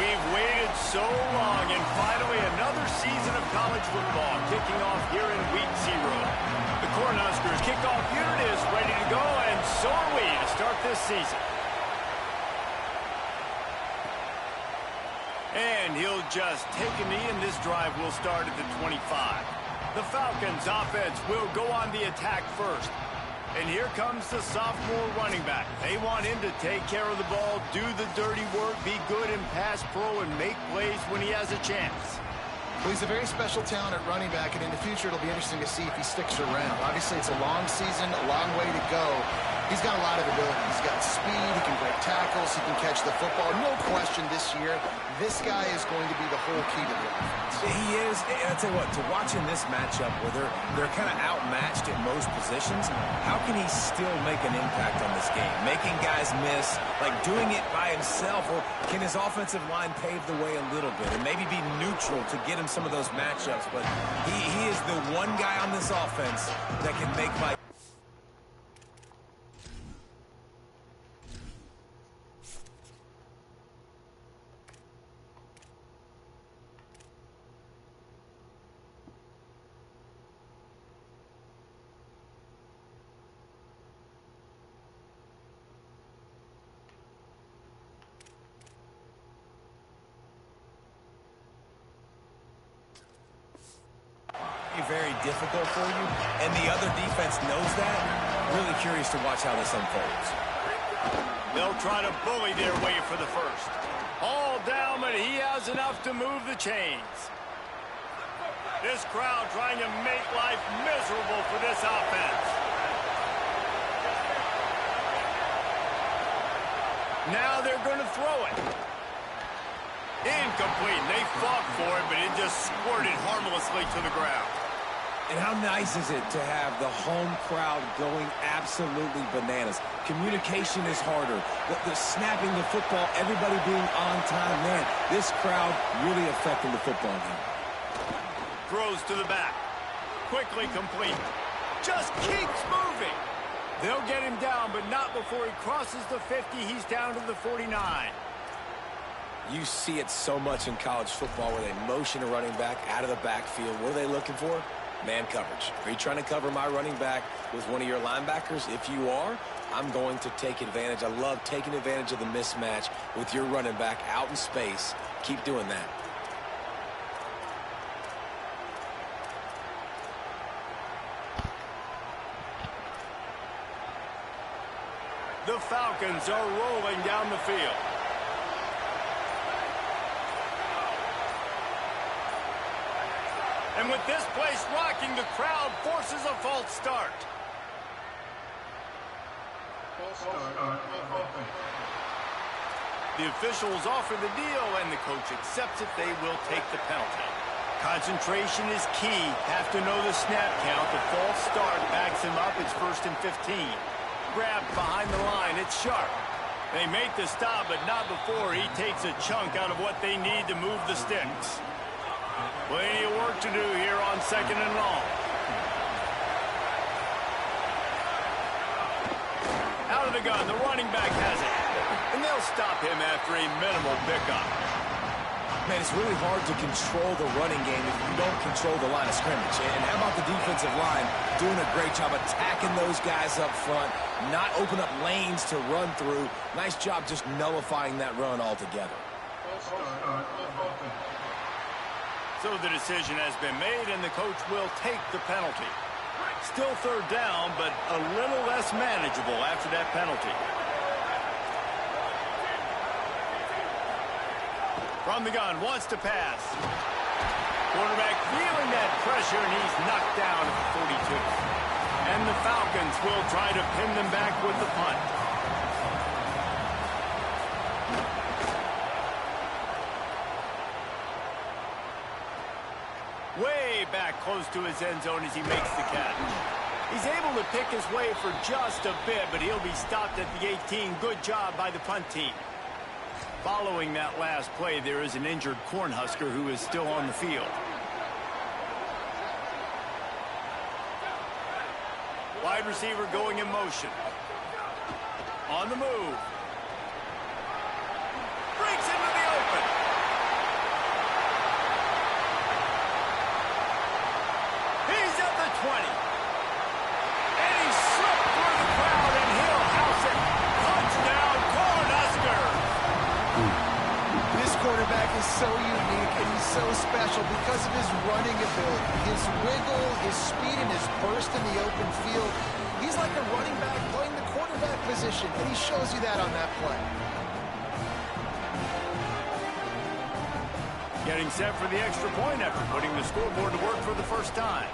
We've waited so long, and finally another season of college football kicking off here in Week 0. The Cornhuskers kickoff unit is ready to go, and so are we to start this season. And he'll just take a knee, and this drive will start at the 25. The Falcons' offense will go on the attack first. And here comes the sophomore running back. They want him to take care of the ball, do the dirty work, be good in pass pro, and make plays when he has a chance. Well, he's a very special talent at running back, and in the future it'll be interesting to see if he sticks around. Obviously, it's a long season, a long way to go. He's got a lot of ability. He's got speed, he can break tackles, he can catch the football. No question this year, this guy is going to be the whole key to the offense. He is, and I'll tell you what, to watching this matchup where they're kind of outmatched at most positions, how can he still make an impact on this game? Making guys miss, like doing it by himself, or can his offensive line pave the way a little bit and maybe be neutral to get him some of those matchups? But he is the one guy on this offense that can make my... very difficult for you, and the other defense knows that. Really curious to watch how this unfolds. They'll try to bully their way for the first. All down, but he has enough to move the chains. This crowd trying to make life miserable for this offense. Now they're going to throw it. Incomplete. They fought for it, but it just squirted harmlessly to the ground. And how nice is it to have the home crowd going absolutely bananas? Communication is harder. The snapping the football, everybody being on time. Man, this crowd really affecting the football game. Throws to the back. Quickly complete. Just keeps moving. They'll get him down, but not before he crosses the 50. He's down to the 49. You see it so much in college football where they motion a running back out of the backfield. What are they looking for? Man coverage. Are you trying to cover my running back with one of your linebackers? If you are, I'm going to take advantage. I love taking advantage of the mismatch with your running back out in space. Keep doing that. The Falcons are rolling down the field. And with this place rocking, the crowd forces a false start. The officials offer the deal, and the coach accepts it. They will take the penalty. Concentration is key. Have to know the snap count. The false start backs him up. It's 1st and 15. Grabbed behind the line. It's sharp. They make the stop, but not before he takes a chunk out of what they need to move the sticks. Plenty of work to do here on 2nd and long. Out of the gun, the running back has it. And they'll stop him after a minimal pickup. Man, it's really hard to control the running game if you don't control the line of scrimmage. And how about the defensive line doing a great job attacking those guys up front, not open up lanes to run through. Nice job just nullifying that run altogether. So the decision has been made, and the coach will take the penalty. Still 3rd down, but a little less manageable after that penalty. From the gun, wants to pass. Quarterback feeling that pressure, and he's knocked down at the 42. And the Falcons will try to pin them back with the punt. Way back close to his end zone as he makes the catch. He's able to pick his way for just a bit, but he'll be stopped at the 18. Good job by the punt team. Following that last play, there is an injured Cornhusker who is still on the field. Wide receiver going in motion. On the move. Breaks into the open. He's at the 20. And he's slipped through the crowd, and he'll house it. Touchdown, Cornhusker. This quarterback is so unique, and he's so special because of his running ability, his wiggle, his speed, and his burst in the open field. He's like a running back playing the quarterback position, and he shows you that on that play. Getting set for the extra point after putting the scoreboard to work for the first time.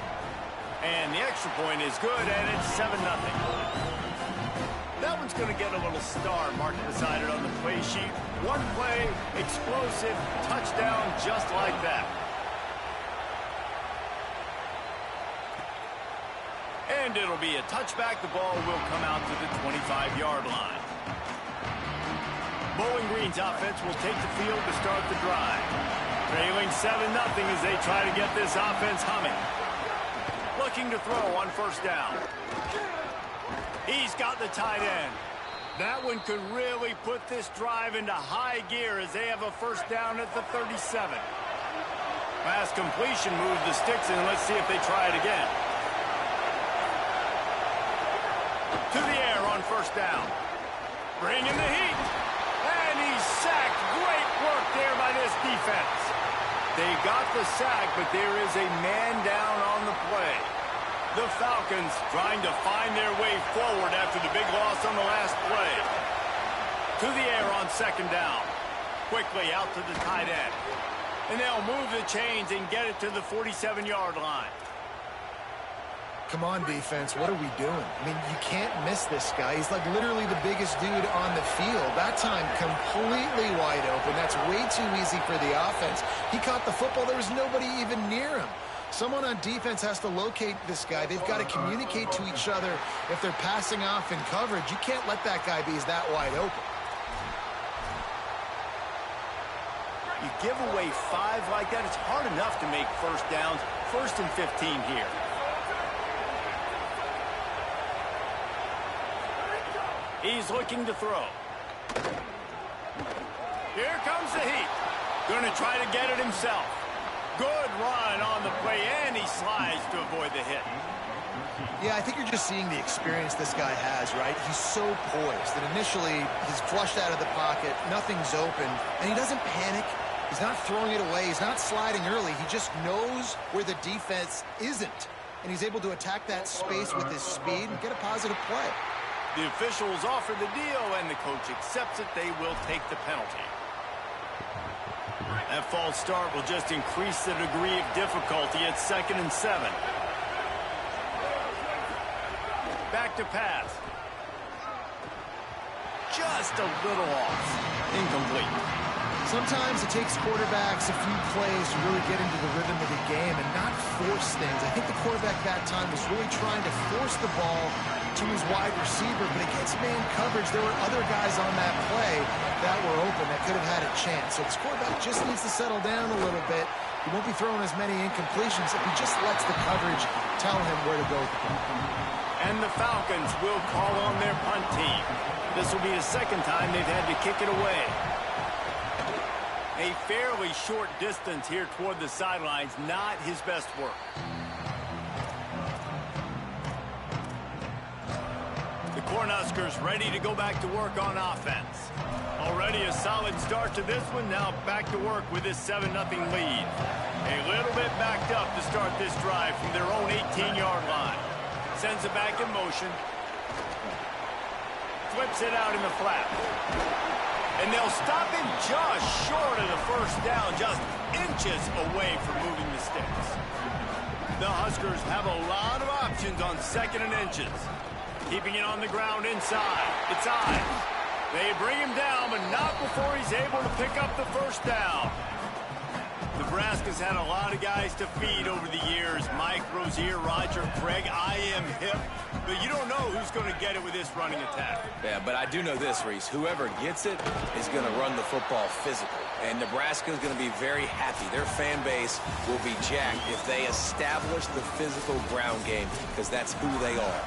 And the extra point is good, and it's 7-0. That one's going to get a little star marked beside it on the play sheet. One play, explosive, touchdown just like that. And it'll be a touchback. The ball will come out to the 25-yard line. Bowling Green's offense will take the field to start the drive. Trailing 7-0 as they try to get this offense humming. Looking to throw on 1st down. He's got the tight end. That one could really put this drive into high gear as they have a 1st down at the 37. Pass completion moves the sticks in. Let's see if they try it again. To the air on 1st down. Bringing the heat. And he's sacked. Great work there by this defense. They got the sack, but there is a man down on the play. The Falcons trying to find their way forward after the big loss on the last play. To the air on 2nd down. Quickly out to the tight end. And they'll move the chains and get it to the 47-yard line. Come on, defense. What are we doing? I mean, you can't miss this guy. He's like literally the biggest dude on the field. That time completely wide open. That's way too easy for the offense. He caught the football. There was nobody even near him. Someone on defense has to locate this guy. They've got to communicate to each other if they're passing off in coverage. You can't let that guy be that wide open. You give away 5 like that, it's hard enough to make 1st downs. 1st and 15 here. He's looking to throw. Here comes the heat. Going to try to get it himself. Good run on the play, and he slides to avoid the hit. Yeah, I think you're just seeing the experience this guy has, right? He's so poised that initially he's flushed out of the pocket, nothing's open, and he doesn't panic. He's not throwing it away. He's not sliding early. He just knows where the defense isn't, and he's able to attack that space with his speed and get a positive play. The officials offer the deal, and the coach accepts it. They will take the penalty. That false start will just increase the degree of difficulty at 2nd and 7. Back to pass. Just a little off. Incomplete. Sometimes it takes quarterbacks a few plays to really get into the rhythm of the game and not force things. I think the quarterback that time was really trying to force the ball to his wide receiver, but against man coverage, there were other guys on that play that were open that could have had a chance. So this quarterback just needs to settle down a little bit. He won't be throwing as many incompletions if he just lets the coverage tell him where to go with the ball. And the Falcons will call on their punt team. This will be the second time they've had to kick it away. A fairly short distance here toward the sidelines, not his best work. The Cornhuskers ready to go back to work on offense. Already a solid start to this one, now back to work with this 7-0 lead. A little bit backed up to start this drive from their own 18-yard line. Sends it back in motion. Flips it out in the flat. And they'll stop him just short of the first down, just inches away from moving the sticks. The Huskers have a lot of options on 2nd and inches. Keeping it on the ground inside. It's Ives. They bring him down, but not before he's able to pick up the first down. Nebraska's had a lot of guys to feed over the years. Mike, Rozier, Roger, Craig, I am hip. But you don't know who's going to get it with this running attack. Yeah, but I do know this, Reese. Whoever gets it is going to run the football physical. And Nebraska is going to be very happy. Their fan base will be jacked if they establish the physical ground game, because that's who they are.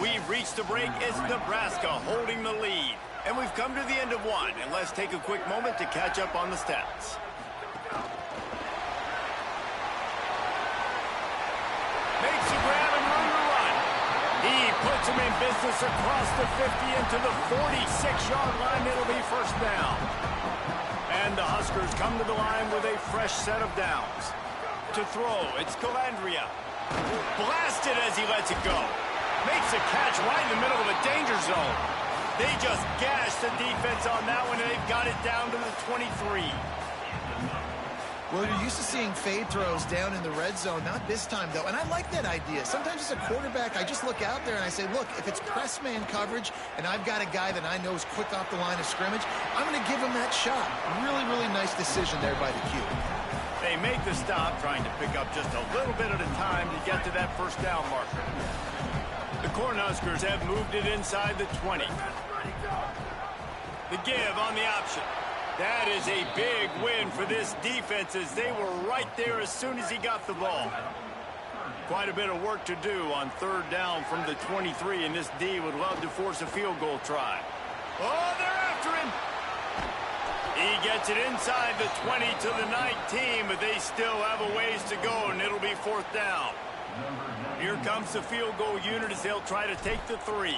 We've reached the break. It's Nebraska holding the lead. And we've come to the end of one. And let's take a quick moment to catch up on the stats. Makes the grab and room to run. He puts him in business across the 50 into the 46-yard line. It'll be first down. And the Huskers come to the line with a fresh set of downs. To throw, it's Calandria. Blasted as he lets it go. Makes a catch right in the middle of a danger zone. They just gashed the defense on that one, and they've got it down to the 23. Well, you're used to seeing fade throws down in the red zone. Not this time, though. And I like that idea. Sometimes as a quarterback, I just look out there and I say, look, if it's press man coverage and I've got a guy that I know is quick off the line of scrimmage, I'm going to give him that shot. Really, really nice decision there by the Q. They make the stop, trying to pick up just a little bit at a time to get to that first down marker. The Cornhuskers have moved it inside the 20. The give on the option. That is a big win for this defense, as they were right there as soon as he got the ball. Quite a bit of work to do on 3rd down from the 23, and this D would love to force a field goal try. Oh, they're after him. He gets it inside the 20 to the 19, but they still have a ways to go, and it'll be 4th down. Here comes the field goal unit as they'll try to take the 3.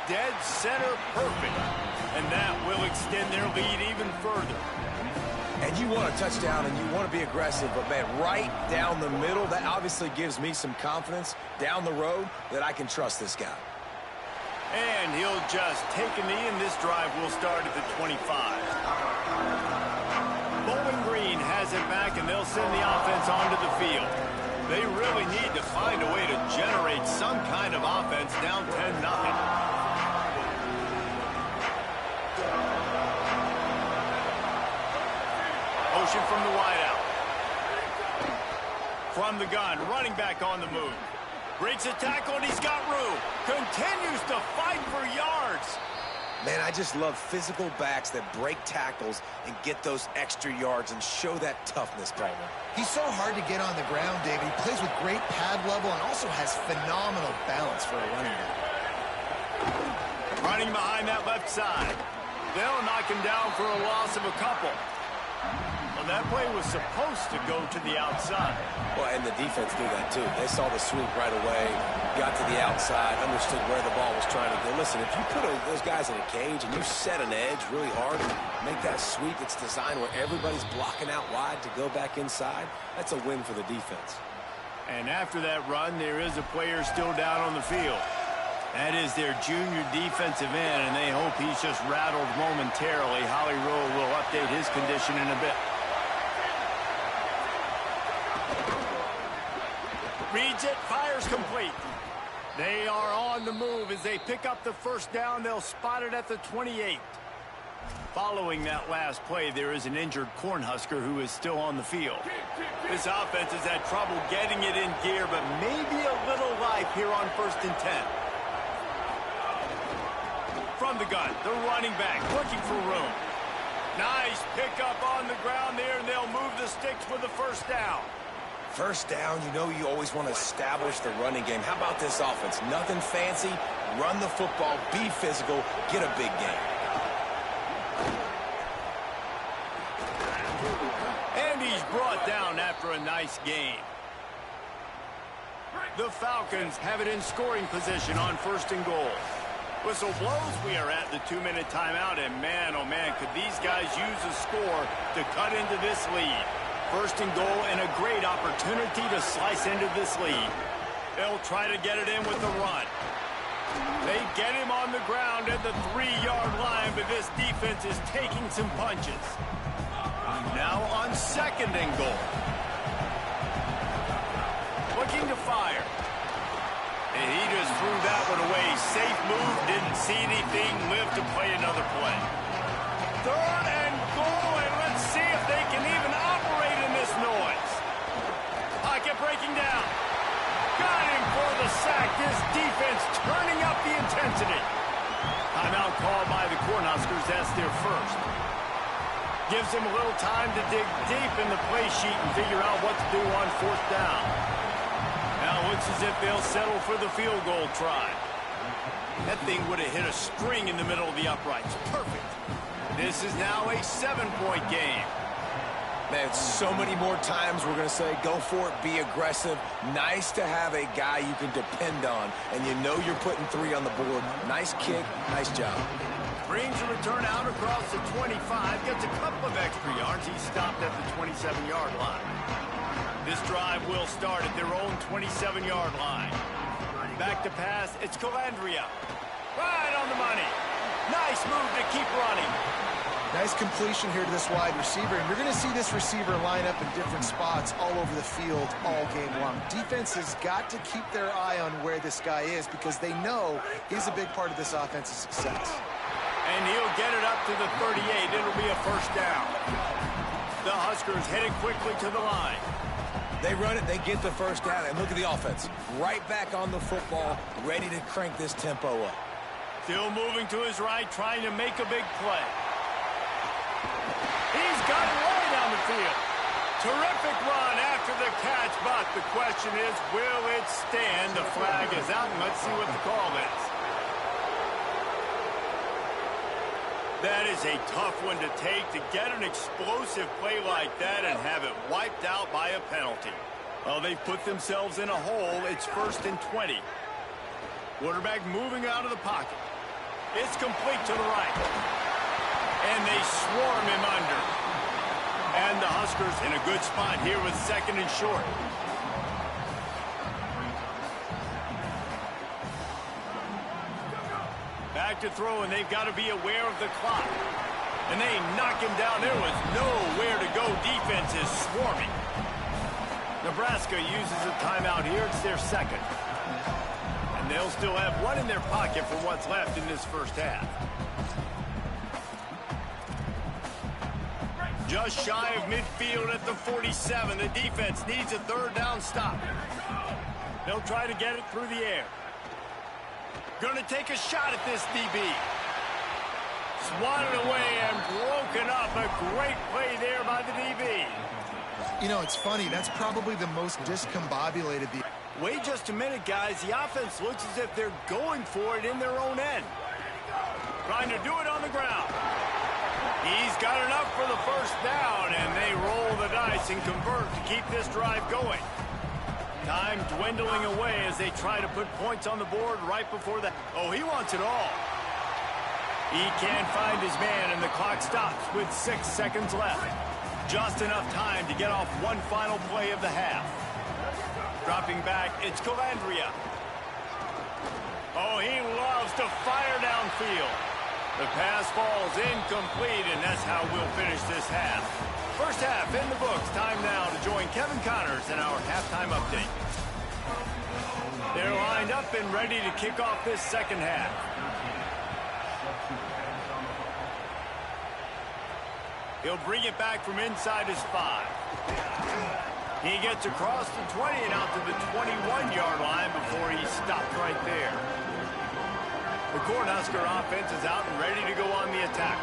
Dead center perfect. And that will extend their lead even further. And you want a touchdown and you want to be aggressive, but man, right down the middle, that obviously gives me some confidence down the road that I can trust this guy. And he'll just take a knee, and this drive will start at the 25. Bowling Green has it back, and they'll send the offense onto the field. They really need to find a way to generate some kind of offense down 10-0. Motion from the wideout. From the gun, running back on the move. Breaks a tackle, and he's got room. Continues to fight for yards. Man, I just love physical backs that break tackles and get those extra yards and show that toughness, Palmer. He's so hard to get on the ground, David. He plays with great pad level and also has phenomenal balance for a running back. Running behind that left side. They'll knock him down for a loss of a couple. Well, that play was supposed to go to the outside. Well, and the defense knew that, too. They saw the sweep right away, got to the outside, understood where the ball was trying to go. Listen, if you put those guys in a cage and you set an edge really hard and make that sweep, it's designed where everybody's blocking out wide to go back inside. That's a win for the defense. And after that run, there is a player still down on the field. That is their junior defensive end, and they hope he's just rattled momentarily. Holly Rowe will update his condition in a bit. Reads it, fires complete. They are on the move as they pick up the first down. They'll spot it at the 28. Following that last play, there is an injured Cornhusker who is still on the field. This offense has had trouble getting it in gear, but maybe a little life here on 1st and 10. From the gun, the running back looking for room. Nice pickup on the ground there, and they'll move the sticks with the first down. First down, you know you always want to establish the running game. How about this offense? Nothing fancy. Run the football, be physical, get a big game. And he's brought down after a nice gain. The Falcons have it in scoring position on 1st and goal. Whistle blows, we are at the 2-minute timeout, and man, oh man, could these guys use a score to cut into this lead. 1st and goal and a great opportunity to slice into this lead. They'll try to get it in with the run. They get him on the ground at the 3-yard line, but this defense is taking some punches. Now on 2nd and goal. Looking to fire. And he just threw that one away. Safe move, didn't see anything, lived to play another play. 3rd and goal, and let's see if they can even operate in this noise. Pocket breaking down. Got him for the sack. This defense turning up the intensity. Timeout called by the Cornhuskers. That's their first. Gives them a little time to dig deep in the play sheet and figure out what to do on 4th down. Now it looks as if they'll settle for the field goal try. That thing would have hit a string in the middle of the uprights. Perfect. This is now a 7-point game. Man, so many more times we're going to say, go for it, be aggressive. Nice to have a guy you can depend on, and you know you're putting 3 on the board. Nice kick, nice job. Brings a return out across the 25, gets a couple of extra yards. He's stopped at the 27-yard line. This drive will start at their own 27-yard line. Back to pass, it's Calandria. Right on the money. Nice move to keep running. Nice completion here to this wide receiver, and you're going to see this receiver line up in different spots all over the field all game long. Defense has got to keep their eye on where this guy is because they know he's a big part of this offense's success. And he'll get it up to the 38. It'll be a first down. The Huskers headed quickly to the line. They run it, they get the first down, and look at the offense. Right back on the football, ready to crank this tempo up. Still moving to his right, trying to make a big play. He's got it way down the field. Terrific run after the catch, but the question is, will it stand? The flag is out, and let's see what the call is. That is a tough one to take, to get an explosive play like that and have it wiped out by a penalty. Well, they've put themselves in a hole. It's 1st and 20. Quarterback moving out of the pocket. It's complete to the right. And they swarm him under. And the Huskers in a good spot here with 2nd and short. Back to throw, and they've got to be aware of the clock. And they knock him down. There was nowhere to go. Defense is swarming. Nebraska uses a timeout here. It's their 2nd. And they'll still have one in their pocket for what's left in this first half. Just shy of midfield at the 47. The defense needs a 3rd down stop. They'll try to get it through the air. Going to take a shot at this DB. Swatted away and broken up. A great play there by the DB. You know, it's funny. That's probably the most discombobulated. Wait just a minute, guys. The offense looks as if they're going for it in their own end. Trying to do it on the ground. He's got enough for the first down, and they roll the dice and convert to keep this drive going. Time dwindling away as they try to put points on the board right before that. Oh, he wants it all. He can't find his man, and the clock stops with 6 seconds left. Just enough time to get off one final play of the half. Dropping back, it's Calandria. Oh, he loves to fire downfield. The pass falls incomplete, and that's how we'll finish this half. First half in the books. Time now to join Kevin Connors in our halftime update. They're lined up and ready to kick off this second half. He'll bring it back from inside his 5. He gets across the 20 and out to the 21-yard line before he stopped right there. The Cornhusker offense is out and ready to go on the attack.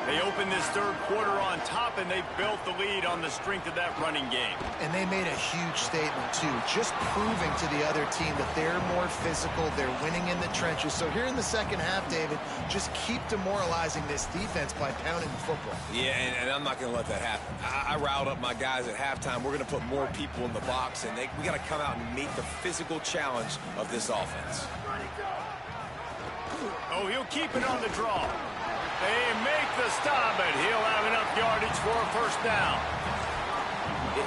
They open this third quarter on top, and they built the lead on the strength of that running game. And they made a huge statement, too, just proving to the other team that they're more physical, they're winning in the trenches. So here in the second half, David, just keep demoralizing this defense by pounding the football. Yeah, and I'm not going to let that happen. I riled up my guys at halftime. We're going to put more people in the box, and we got to come out and meet the physical challenge of this offense. Oh, he'll keep it on the draw. They make the stop, but he'll have enough yardage for a first down.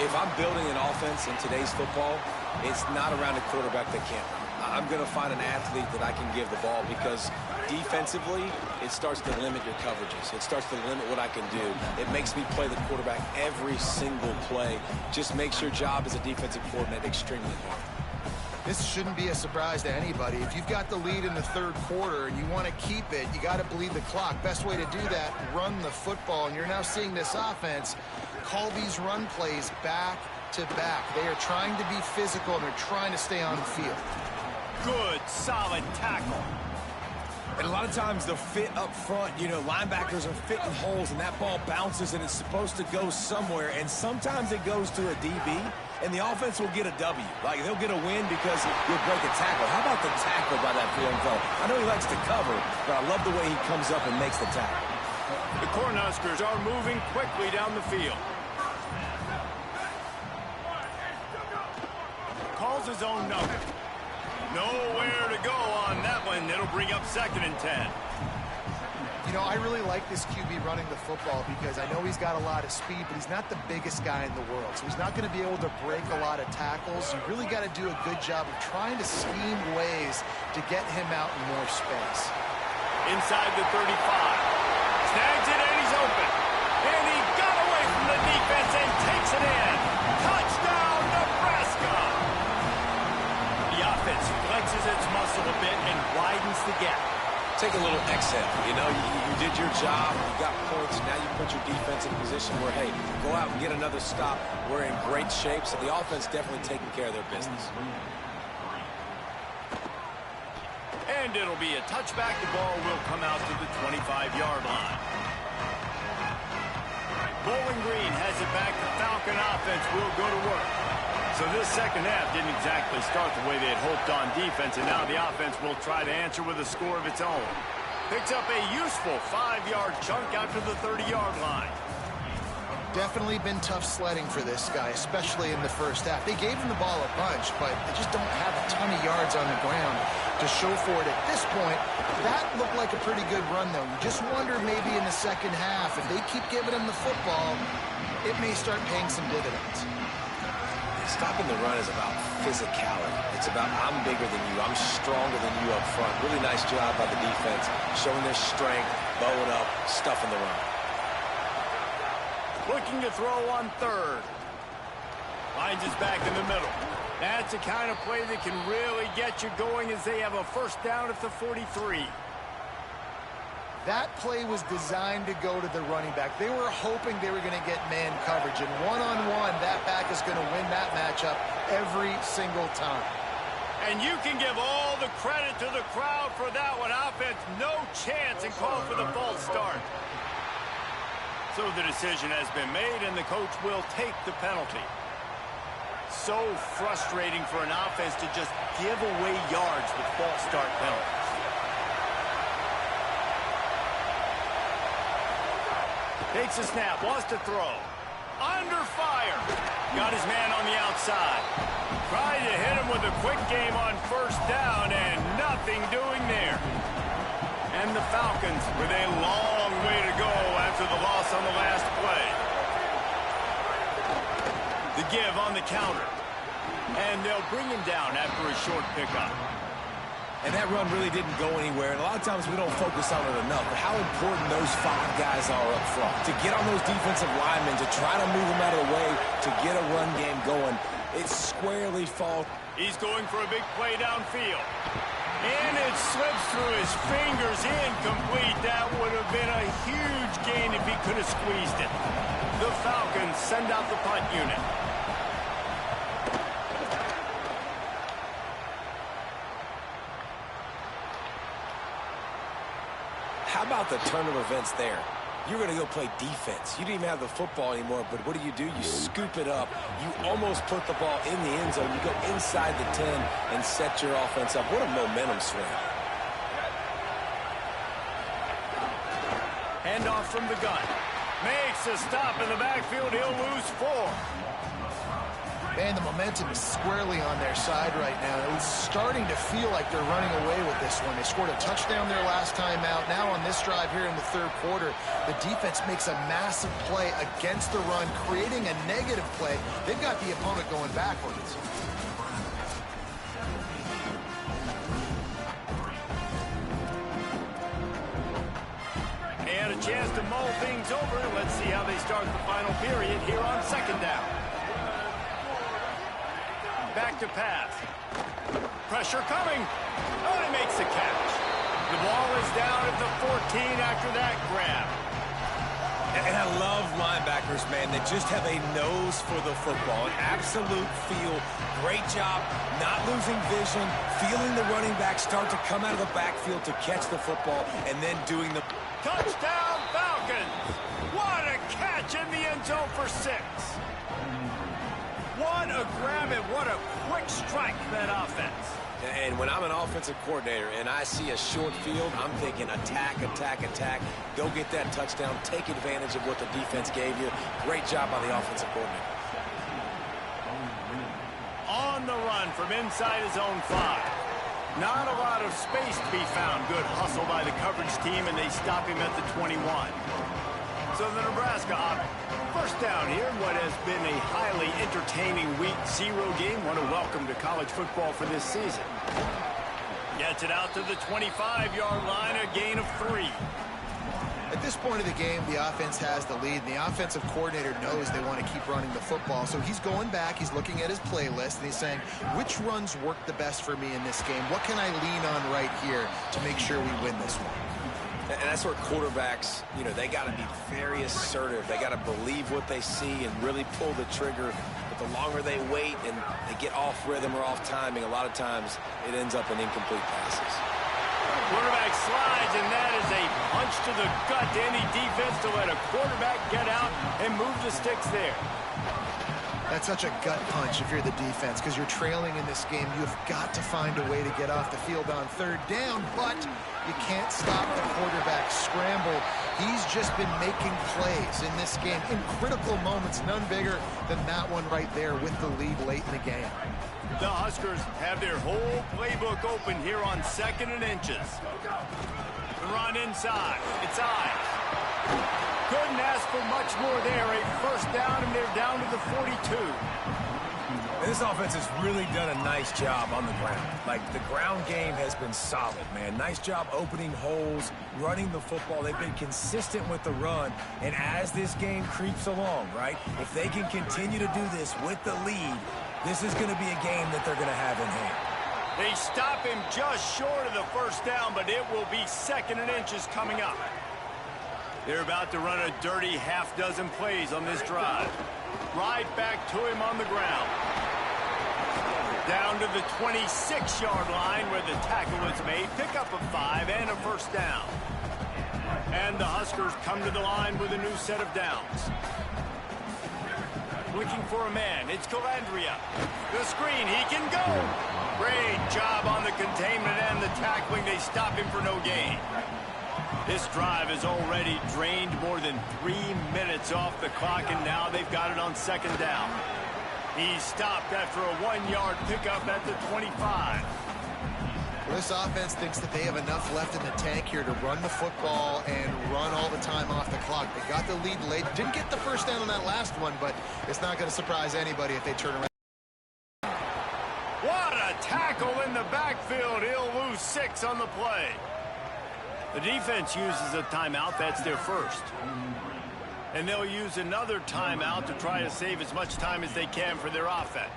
If I'm building an offense in today's football, it's not around a quarterback that can't run. I'm going to find an athlete that I can give the ball, because defensively, it starts to limit your coverages. It starts to limit what I can do. It makes me play the quarterback every single play. Just makes your job as a defensive coordinator extremely hard. This shouldn't be a surprise to anybody. If you've got the lead in the third quarter and you want to keep it, you got to bleed the clock. Best way to do that, run the football. And you're now seeing this offense call these run plays back to back. They are trying to be physical, and they're trying to stay on the field. Good, solid tackle. And a lot of times the fit up front, you know, linebackers are fitting holes, and that ball bounces, and it's supposed to go somewhere. And sometimes it goes to a DB, and the offense will get a W. Like, they'll get a win because you'll break a tackle. How about the tackle by that young fellow? I know he likes to cover, but I love the way he comes up and makes the tackle. The Cornhuskers are moving quickly down the field. Calls his own number. Nowhere to go on that one. It'll bring up 2nd and 10. You know, I really like this QB running the football, because I know he's got a lot of speed, but he's not the biggest guy in the world. So he's not going to be able to break a lot of tackles. You really got to do a good job of trying to scheme ways to get him out in more space. Inside the 35. Snags it, and he's open. And he got away from the defense and takes it in. Touchdown, Nebraska! The offense flexes its muscle a bit and widens the gap. Take a little exhale. You know, you did your job, you got points, now you put your defense in a position where, hey, go out and get another stop. We're in great shape, so the offense definitely taking care of their business. And it'll be a touchback. The ball will come out to the 25-yard line. Bowling Green has it back. The Falcon offense will go to work. So this second half didn't exactly start the way they had hoped on defense, and now the offense will try to answer with a score of its own. Picks up a useful 5-yard chunk out to the 30-yard line. Definitely been tough sledding for this guy, especially in the first half. They gave him the ball a bunch, but they just don't have a ton of yards on the ground to show for it at this point. That looked like a pretty good run, though. You just wonder maybe in the second half, if they keep giving him the football, it may start paying some dividends. Stopping the run is about physicality. It's about, I'm bigger than you, I'm stronger than you up front. Really nice job by the defense, showing their strength, bowing up, stuffing the run. Looking to throw on 3rd. Finds his back in the middle. That's the kind of play that can really get you going, as they have a first down at the 43. That play was designed to go to the running back. They were hoping they were going to get man coverage, and one-on-one, that back is going to win that matchup every single time. And you can give all the credit to the crowd for that one. Offense, no chance, and call for the false start. So the decision has been made, and the coach will take the penalty. So frustrating for an offense to just give away yards with false start penalties. Takes a snap, wants to throw. Under fire. Got his man on the outside. Tried to hit him with a quick game on first down, and nothing doing there. And the Falcons with a long way to go after the loss on the last play. The give on the counter. And they'll bring him down after a short pickup. And that run really didn't go anywhere. And a lot of times we don't focus on it enough. But how important those 5 guys are up front. To get on those defensive linemen, to try to move them out of the way, to get a run game going. It squarely falls. He's going for a big play downfield. And it slips through his fingers, incomplete. That would have been a huge gain if he could have squeezed it. The Falcons send out the punt unit. How about the turn of events there? You're going to go play defense. You didn't even have the football anymore, but what do? You scoop it up. You almost put the ball in the end zone. You go inside the 10 and set your offense up. What a momentum swing. Handoff from the gun. Makes a stop in the backfield. He'll lose 4. Man, the momentum is squarely on their side right now. It was starting to feel like they're running away with this one. They scored a touchdown their last time out. Now on this drive here in the third quarter, the defense makes a massive play against the run, creating a negative play. They've got the opponent going backwards. And a chance to mull things over. Let's see how they start the final period here on second down. Back to pass. Pressure coming. Oh, he makes the catch. The ball is down at the 14 after that grab. And I love linebackers, man, that just have a nose for the football, an absolute feel. Great job not losing vision, feeling the running back start to come out of the backfield to catch the football, and then doing the... Touchdown, Falcons! What a catch in the end zone for 6. What a grab and what a quick strike for that offense. And when I'm an offensive coordinator and I see a short field, I'm thinking attack, attack, attack. Go get that touchdown. Take advantage of what the defense gave you. Great job by the offensive coordinator. On the run from inside his own 5. Not a lot of space to be found. Good hustle by the coverage team, and they stop him at the 21. So the Nebraska offense. First down here in what has been a highly entertaining Week 0 game. Want to welcome to college football for this season. Gets it out to the 25-yard line, a gain of 3. At this point of the game, the offense has the lead, and the offensive coordinator knows they want to keep running the football. So he's going back, he's looking at his playlist, and he's saying, which runs work the best for me in this game? What can I lean on right here to make sure we win this one? And that's where quarterbacks, they got to be very assertive. They got to believe what they see and really pull the trigger. But the longer they wait and they get off rhythm or off timing, a lot of times it ends up in incomplete passes. Quarterback slides, and that is a punch to the gut to any defense to let a quarterback get out and move the sticks there. That's such a gut punch if you're the defense, because you're trailing in this game. You've got to find a way to get off the field on third down, but you can't stop the quarterback scramble. He's just been making plays in this game in critical moments, none bigger than that one right there with the lead late in the game. The Huskers have their whole playbook open here on 2nd and inches. The run inside. It's Ives. Couldn't ask for much more there. A first down, and they're down to the 42. This offense has really done a nice job on the ground. Like, the ground game has been solid, man. Nice job opening holes, running the football. They've been consistent with the run. And as this game creeps along, right, if they can continue to do this with the lead, this is going to be a game that they're going to have in hand. They stop him just short of the first down, but it will be 2nd and inches coming up. They're about to run a dirty half-dozen plays on this drive. Right back to him on the ground. Down to the 26-yard line where the tackle was made. Pick up a 5 and a first down. And the Huskers come to the line with a new set of downs. Looking for a man. It's Calandria. The screen. He can go. Great job on the containment and the tackling. They stop him for no gain. This drive has already drained more than 3 minutes off the clock, and now they've got it on 2nd down. He's stopped after a 1-yard pickup at the 25. Well, this offense thinks that they have enough left in the tank here to run the football and run all the time off the clock. They got the lead late. Didn't get the first down on that last one, but it's not going to surprise anybody if they turn around. What a tackle in the backfield. He'll lose 6 on the play. The defense uses a timeout. That's their first. And they'll use another timeout to try to save as much time as they can for their offense.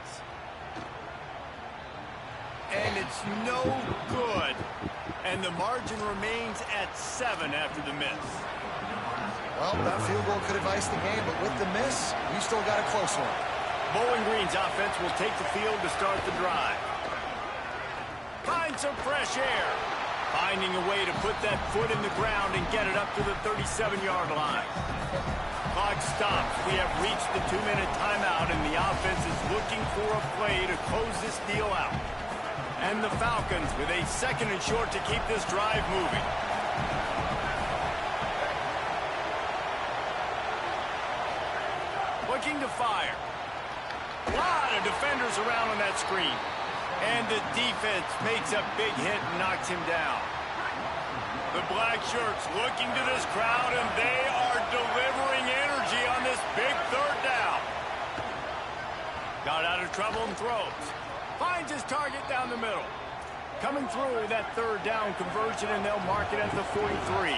and it's no good. And the margin remains at 7 after the miss. Well, that field goal could have iced the game, but with the miss, we still got a close one. Bowling Green's offense will take the field to start the drive. Find some fresh air. Finding a way to put that foot in the ground and get it up to the 37-yard line. Clock stops. We have reached the 2-minute timeout, and the offense is looking for a play to close this deal out. And the Falcons with a 2nd and short to keep this drive moving. Looking to fire. A lot of defenders around on that screen. And the defense makes a big hit and knocks him down. The black shirts looking to this crowd, and they are delivering energy on this big 3rd down. Got out of trouble and throws. Finds his target down the middle. Coming through that 3rd down conversion, and they'll mark it at the 43.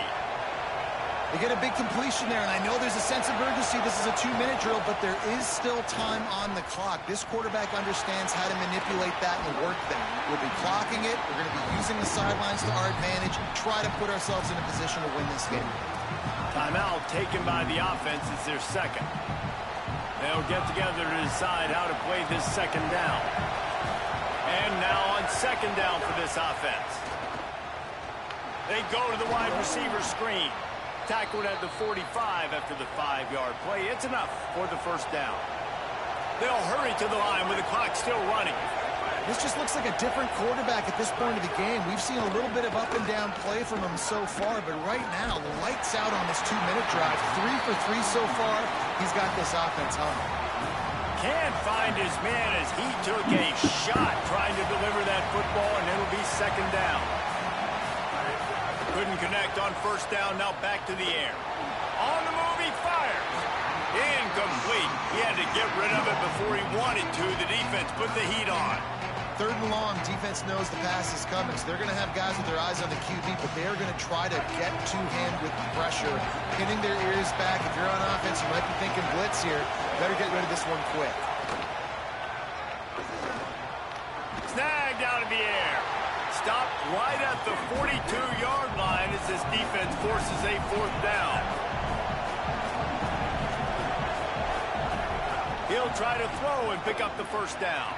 They get a big completion there, and I know there's a sense of urgency. This is a 2-minute drill, but there is still time on the clock. This quarterback understands how to manipulate that and work that. We'll be clocking it. We're going to be using the sidelines to our advantage and try to put ourselves in a position to win this game. Timeout taken by the offense. It's their 2nd. They'll get together to decide how to play this 2nd down. And now on 2nd down for this offense. They go to the wide receiver screen. Tackled at the 45 after the 5-yard play. It's enough for the 1st down. They'll hurry to the line with the clock still running. This just looks like a different quarterback at this point of the game. We've seen a little bit of up and down play from him so far, but right now, lights out on this 2-minute drive. 3 for 3 so far. He's got this offense humming. Can't find his man as he took a shot trying to deliver that football, and it'll be 2nd down. Couldn't connect on 1st down, now back to the air. On the move, he fires. Incomplete. He had to get rid of it before he wanted to. The defense put the heat on. 3rd and long, defense knows the pass is coming, so they're going to have guys with their eyes on the QB, but they're going to try to get to him with pressure, pinning their ears back. If you're on offense, you might be thinking blitz here. Better get rid of this one quick. Snagged out of the air. Stopped right at the 42-yard line as this defense forces a 4th down. He'll try to throw and pick up the 1st down.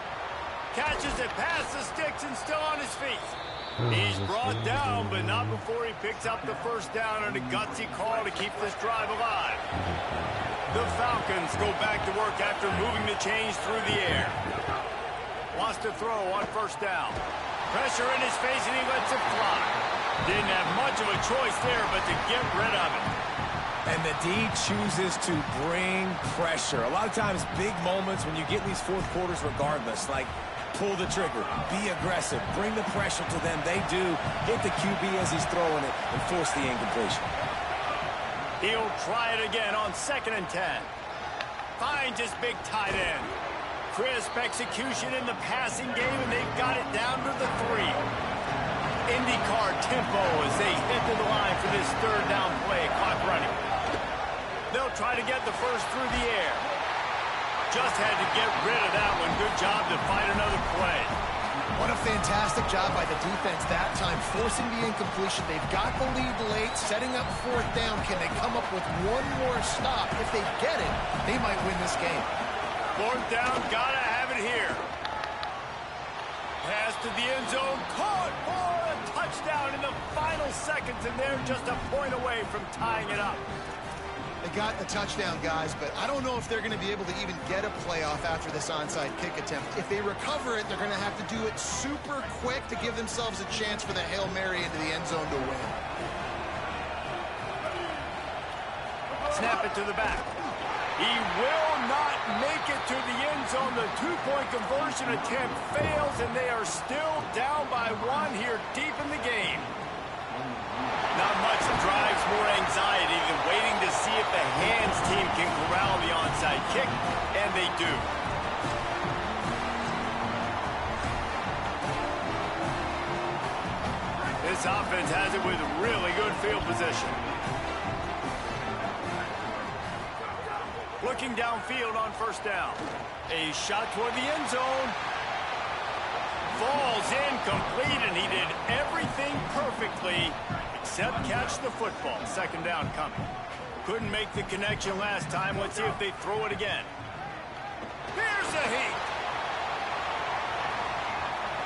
Catches it past the sticks and still on his feet. He's brought down, but not before he picks up the 1st down on a gutsy call to keep this drive alive. The Falcons go back to work after moving the chains through the air. Wants to throw on 1st down. Pressure in his face, and he lets it fly. Didn't have much of a choice there, but to get rid of it. And the D chooses to bring pressure. A lot of times, big moments when you get in these 4th quarters regardless, like pull the trigger, be aggressive, bring the pressure to them. They do hit the QB as he's throwing it and force the incompletion. He'll try it again on 2nd and 10. Finds his big tight end. Crisp execution in the passing game, and they've got it down to the 3. IndyCar tempo as they hit to the line for this 3rd down play. Clock running. They'll try to get the 1st through the air. Just had to get rid of that one. Good job to find another play. What a fantastic job by the defense that time, forcing the incompletion. They've got the lead late, setting up 4th down. Can they come up with one more stop? If they get it, they might win this game. 4th down, gotta have it here. Pass to the end zone, caught for a touchdown in the final seconds, and they're just a point away from tying it up. They got the touchdown, guys, but I don't know if they're going to be able to even get a playoff after this onside kick attempt. If they recover it, they're going to have to do it super quick to give themselves a chance for the Hail Mary into the end zone to win. Snap it to the back. He will not make it to the end zone. The 2-point conversion attempt fails, and they are still down by 1 here deep in the game. Not much drives more anxiety than waiting to see if the hands team can corral the onside kick, and they do. This offense has it with really good field position. Looking downfield on 1st down. A shot toward the end zone. falls incomplete, and he did everything perfectly except catch the football. Second down coming. Couldn't make the connection last time. Let's see if they throw it again. Here's a heat.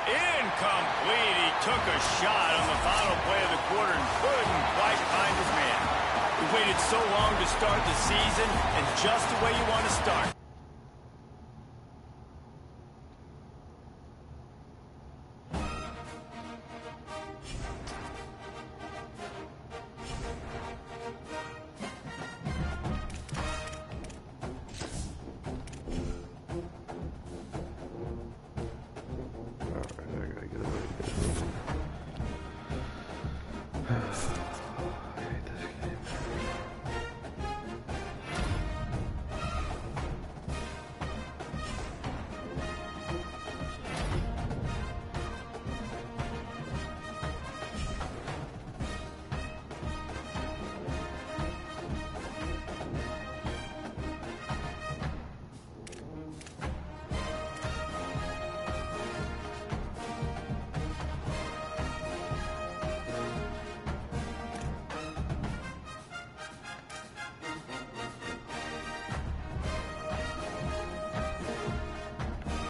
Incomplete. He took a shot on the final play of the quarter and couldn't quite find his man. We waited so long to start the season, and just the way you want to start.